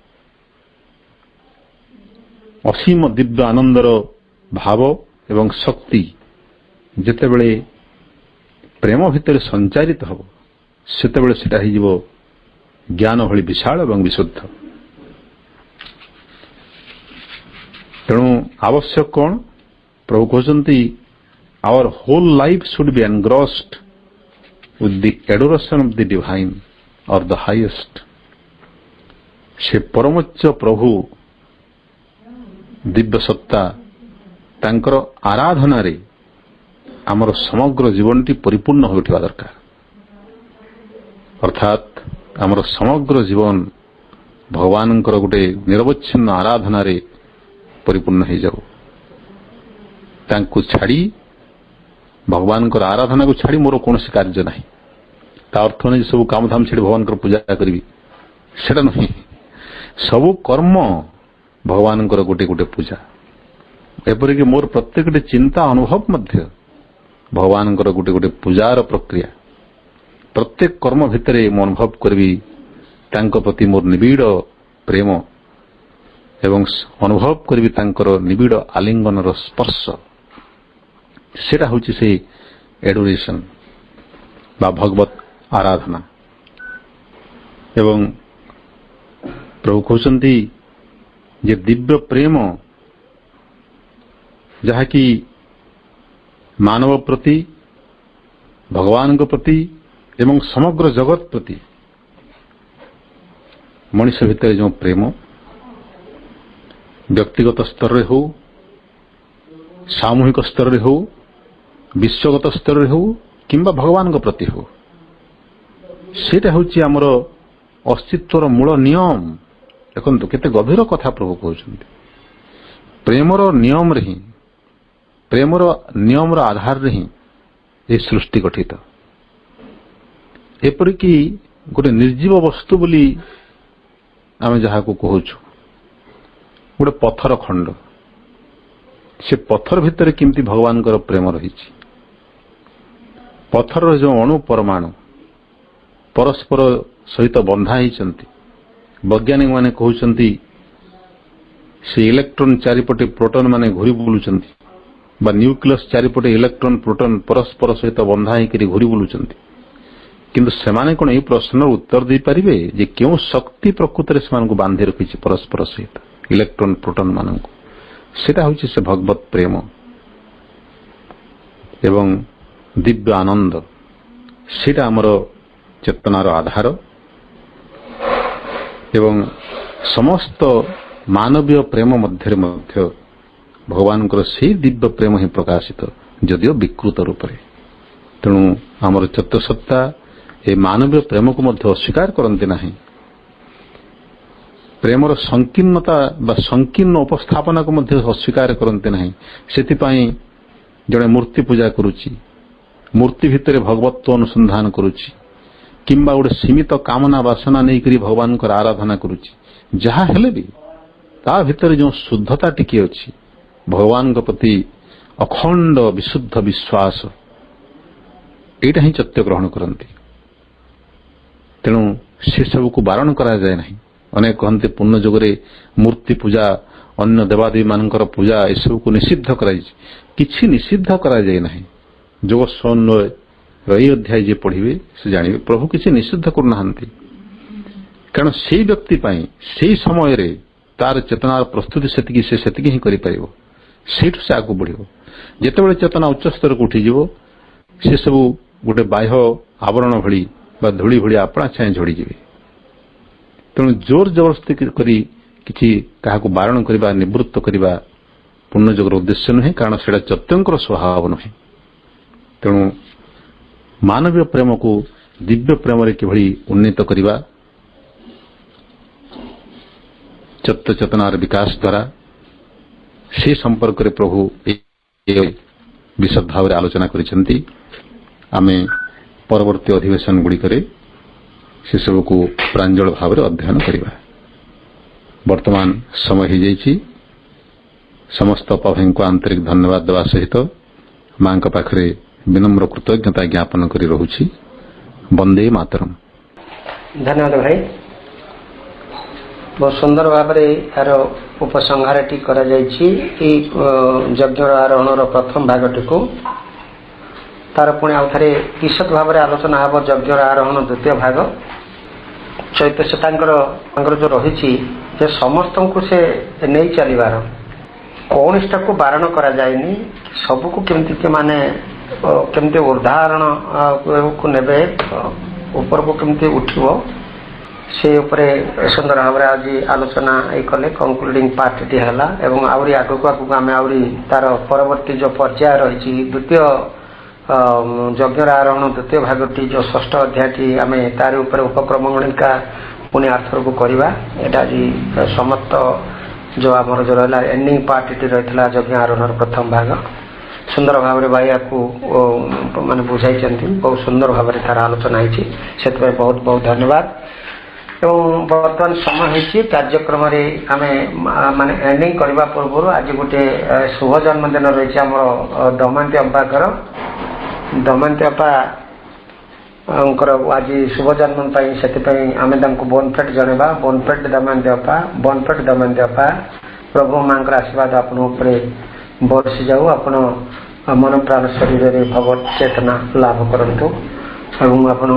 असीम दिव्य आनंदर भाव एवं शक्ति जेतेबेले प्रेम भितर संचारित हो सेतेबेले सेटा ही जीवो ज्ञान भली विशाल एवं विशुद्ध तेणु आवश्यक कौन प्रभु कहते our whole life should be engrossed with the adoration of the divine और द हाईएस्ट से परमोच्च प्रभु दिव्य सत्ता तांकर आराधना रे आमर समग्र जीवनटी परिपूर्ण हो उठिबा दरकार अर्थात आमर समग्र जीवन भगवानंकर गोटे निरवच्छिन्न आराधना रे परिपूर्ण हो जाऊ तांको छाड़ी भगवानंकर आराधना को छाड़ी मोर कौन कार्य नहीं ता अर्थ नहीं सब काम धाम छाड़ी भगवानकर पूजा करी सेटा नहीं सबु कर्म भगवानंकर गोटे गोटे पूजा एपरिक मोर प्रत्येक चिंता अनुभव मध्य भगवानंकर गोटे गोटे पूजार प्रक्रिया प्रत्येक कर्म भितर मु अनुभव करी तांको प्रति मोर निबिड़ प्रेम एवं अनुभव करी तांकर निबिड़ आलिंगनर स्पर्श सेटा होची से एडोरेशन बा भगवत आराधना एवं प्रभु कहते जे दिव्य प्रेम जहा कि मानव प्रति भगवान प्रति एवं समग्र जगत प्रति मनुष्य भितर जो प्रेम व्यक्तिगत स्तर रे हो सामूहिक स्तर रे हो विश्वगत स्तर हो कि भगवान प्रति हो सेटा होची आमर अस्तित्वर मूल नियम। देखो केते गभीर कथा प्रभु कहउछन्ति। प्रेमर नियम रे ही प्रेमर नियम आधार रे ही ये सृष्टि गठित। एपरिकी गोटे निर्जीव वस्तु बोली आमे जहा को कहउछु गोटे पत्थर खंड से पत्थर भितर किमती भगवान प्रेम रही। पत्थर जो अणु परमाणु परस्पर सहित बंधा होती। वैज्ञानिक माने कहउछन्ति से इलेक्ट्रॉन चारिपटे प्रोटॉन माने घुरी बुलुछन्ति बा न्यूक्लियस चारिपटे इलेक्ट्रॉन प्रोटॉन परस्पर सहित बंधा होकर घुरी बुलुछन्ति। किंतु सेमाने कोन ए प्रश्नर उत्तर दे परिबे जे क्यों शक्ति प्रकृति रे सेमानकु बांधि रखिछि परस्पर सहित इलेक्ट्रॉन प्रोटॉन मानकु। सेटा होछि से भगवत प्रेम एवं दिव्य आनंद। सेटा हमर चेतनार आधार एवं समस्त मानवीय प्रेम मध्य भगवान से दिव्य प्रेम ही प्रकाशित जदिओ विकृत रूप में। तेणु आमर चतुसत्ता ए मानवीय प्रेम को मध्य अस्वीकार करते नहीं। प्रेमर संकीर्णता बा संकीर्ण उपस्थापना को मध्य अस्वीकार करते नहीं। सेतिपाई जड़े मूर्ति पूजा करुची मूर्ति भितर भगवत्व अनुसंधान करुची किंबा गोटे सीमित कामना वासना नहीं करी भगवान को आराधना करुची। जहा हेले भी ता भितर जो शुद्धता टिकी अछि भगवान के प्रति अखंड विशुद्ध विश्वास एटा ही सत्य ग्रहण करती। तेणु से सब को बारण करा जाए नहीं। अनेक कहते पूर्ण जुगरे मूर्ति पूजा अन्य देवादेवी मानकर पूजा एसबू को निषिद्ध कराई किछि निषिद्ध करा जाए नहीं। जोग समन्वय रही अध्याय जे पढ़िबे से जानिबे प्रभु किछि निषिद्ध करना हंती। कारण से व्यक्ति पाई से समय रे तार चेतनार प्रस्तुति सेतिकी ही करि परिबो। सेठु से आगु बढ़िबो। जेतेबेले चेतना उच्च स्तर को उठी जिवो से सब गोटे बाह्य आवरण भली बा धूली भली आपणा छाए झड़ी जिवे। तेणु जोर जबरदस्ती करी किछि काहाकु बारण करिबा निवृत्त करिबा पूर्ण जगर उद्देश्य नुहे। कारण सेटा चत्यंकर स्वभाव नुहे। तेणु मानवीय प्रेम को दिव्य प्रेम रे किभली उन्नीत करिबा चत्त चेतनार विकास द्वारा से संपर्क रे प्रभु विशद भाव आलोचना करिसेंती। आमे परवर्ती अधिवेशन गुड़ी करे से सब को प्रांजल भाव अध्ययन करिबा। वर्तमान समय हो जाइछि। समस्त पभें को आंतरिक धन्यवाद देवा सहित मां का पाखरे विनम्र कृतज्ञता ज्ञापन करी रहुछि। वंदे मातरम। धन्यवाद भाई। बहुत सुंदर भाव यार उपसंहारटी करा जाइछि। यज्ञ आरोहण प्रथम भागटी को तार पुणी आउ थे विशद भाव आलोचना हम यज्ञ आरोहण द्वितीय भाग। चैतन्य जो रही समस्त को से नहीं चलवार कौन को बारण करा जाएनी सबको केमती माने केमती उदाहरण को नेबे ऊपर को केमती उठिबो से उपरे सुंदर भाव आज आलोचना कले कंक्लूडिंग पार्ट टी हैला। एवं आउरी आगको आगको आमे आउरी तार परवर्ती जो पर्याय रही द्वितीय यज्ञ आरोहण द्वितीय भागटी जो षष्ठ अध्यायटी आमे तार ऊपर उपक्रम गुणिका पुणी आर्थर को करवा। एटा जी समस्त जो आमर जो रहा एंडिंग पार्टी रही यज्ञ आरोहण प्रथम भाग सुंदर भाव में भाई आपको माने बुझाई बहुत सुंदर भाव में तार आलोचना होती से बहुत बहुत धन्यवाद। एवं बर्तमान समय हो कार्यक्रम आम माने एंडिंग करने पूर्व आज गोटे शुभ जन्मदिन रही आम दमयंती अम्पाकर। दमयंती अप्पा आज शुभ जन्म से आम बोनफेट जनवा। बोनफेट दमयंती अप्पा बोनफेट दमयंती अप्पा प्रभु माँ आशीर्वाद आपण बरसी जाऊ। आपण मन प्राण शरीर में भगवत चेतना लाभ करंतु एवं आपण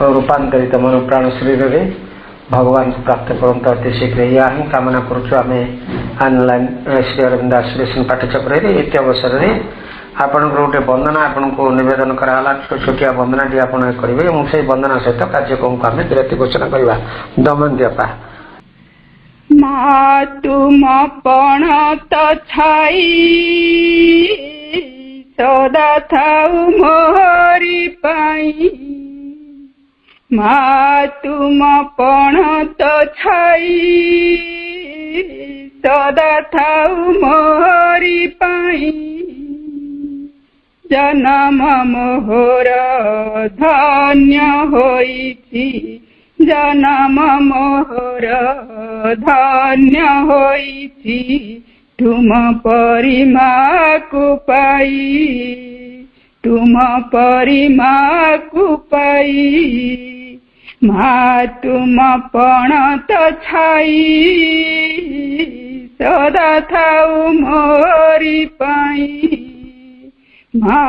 रूपांतरित मन प्राण शरीर में भगवान को प्राप्त करंतु अति शीघ्र। या ही कामना करुचु आम ऑनलाइन श्री अरविंद आश्लेषण पाठ्यचक्र इत्य अवसर में आपण गोटे वंदना आपण को निवेदन कराला। छोटिया वंदना टी आपण करेंगे से वंदना सहित कार्यक्रम को आम विरति घोषणा करवा। दमयंती अप्पा तुम पण तो छाई ସଦା ଥାଉ ମୋରି ପାଇଁ। ମା ତୁମ ପଣତ ଛାଇ ସଦା ଥାଉ ମୋରି ପାଇଁ। ଜନମ ମୋହର ଧନ୍ୟ ହୋଇଛି, ଜନମ ମୋହର ଧନ୍ୟ ହୋଇଛି, ତୁମ ପରି ମାକୁ ପାଇ, ତୁମ ପରି ମାକୁ ପାଇ। ମା ତୁମ ପଣତ ଛାଇ ସଦା ଥାଉ ମୋରି ପାଇଁ। ମା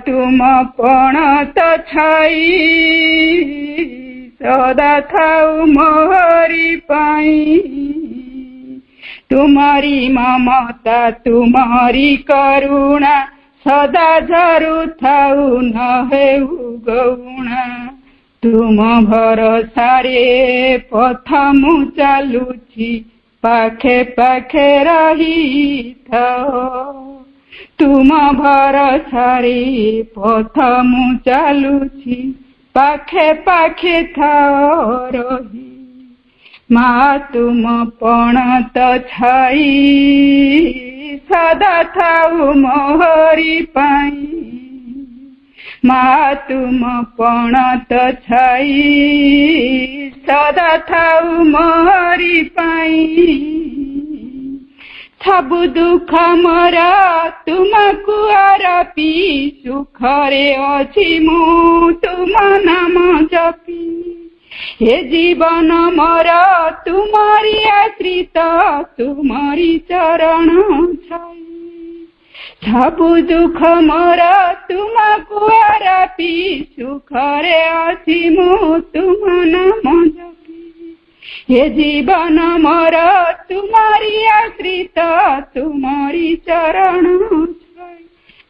ତୁମ ପଣତ ଛାଇ ସଦା ଥାଉ ମୋରି ପାଇଁ। ତୁମରି ମମତା ତୁମରି କରୁଣା ସଦା ଝରୁଥାଉ ନ ହେଉ ଗୌଣା। ତୁମ ଭରସାରେ ପଥ ମୁଁ ଚାଲୁଛି, ପାଖେ ପାଖେ ରହିଥାଅ। ତୁମ ଭରସାରେ ପଥ ମୁଁ ଚାଲୁଛି, ପାଖେ ପାଖେ ଥାଅ ରହି। ମା ତୁମ ପଣତ ଛାଇ ସଦା ଥାଉ ମୋରି ପାଇଁ। ମା ତୁମ ପଣତ ଛାଇ ସଦା ଥାଉ ମୋରି ପାଇଁ। ସବୁ ଦୁଃଖ ମୋର ତୁମକୁ ଆରପି, ସୁଖରେ ଅଛି ମୁଁ ତୁମ ନାମ ଜପି। ଏ ଜୀବନ ମୋର ତୁମରି ଆଶ୍ରିତ, ତୁମରି ଚରଣ ଛାଇ। ସବୁ ଦୁଃଖ ମୋର ତୁମକୁ ଆରପି, ସୁଖରେ ଅଛି ମୁଁ ତୁମ ନାମ ଜପି। ଏ ଜୀବନ ମୋର ତୁମରି ଆଶ୍ରିତ, ତୁମରି ଚରଣ ଛାଇ।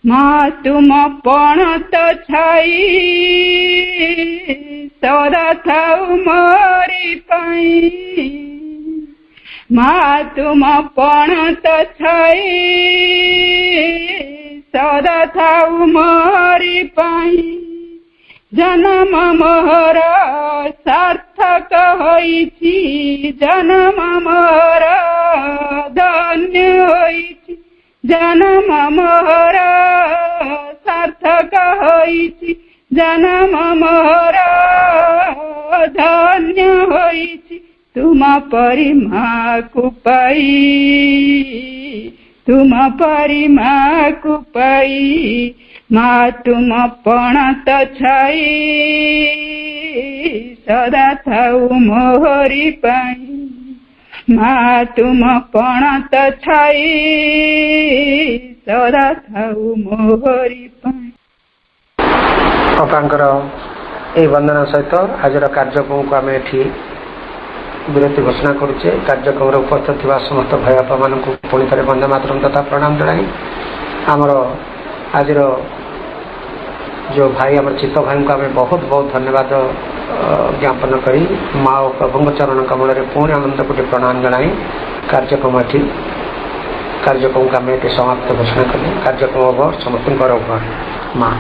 ମା ତୁମ ପଣତ ଛାଇ ସଦା ଥାଉ ମୋରି ପାଇଁ। ମା ତୁମ ପଣତ ଛାଇ ସଦା ଥାଉ ମୋରି ପାଇଁ। ଜନମ ମୋହର ସାର୍ଥକ ହୋଇଛି, ଜନମ ମୋହର ଧନ୍ୟ ହୋଇଛି, ଜନମ ମୋହର ସାର୍ଥକ ହୋଇଛି, ଜନମ ମୋହର ଧନ୍ୟ ହୋଇଛି। ତୁମ ପରି ମାକୁ ପାଇ, ତୁମ ପରି ମାକୁ ପାଇ। ମା ତୁମ ପଣତ ଛାଇ ସଦା ଥାଉ ମୋରି ପାଇଁ। ମା ତୁମ ପଣତ ଛାଇ ସଦା ଥାଉ ମୋରି ପାଇଁ। ଅପାଙ୍କର ଏହି ବନ୍ଦନା ସହିତ ଆଜିର କାର୍ଯ୍ୟକ୍ରମକୁ ଆମେ ଏଠି ବିରତି ଘୋଷଣା କରୁଛେ। କାର୍ଯ୍ୟକ୍ରମରେ ଉପସ୍ଥିତ ଥିବା ସମସ୍ତ ଭାଇ ବାପାମାନଙ୍କୁ ପୁଣି ଥରେ ବନ୍ଦେ ମାତରମ୍ ତଥା ପ୍ରଣାମ ଜଣାଇ ଆମର ଆଜିର जो भाई आम चित्त भाई को आम बहुत बहुत धन्यवाद ज्ञापन करी माँ और प्रभु चरण कमल पुणी आनंद कोटि प्रणाम जनाई कार्यक्रम कार्यक्रम को आम समाप्त घोषणा कले। कार्यक्रम समस्त माँ।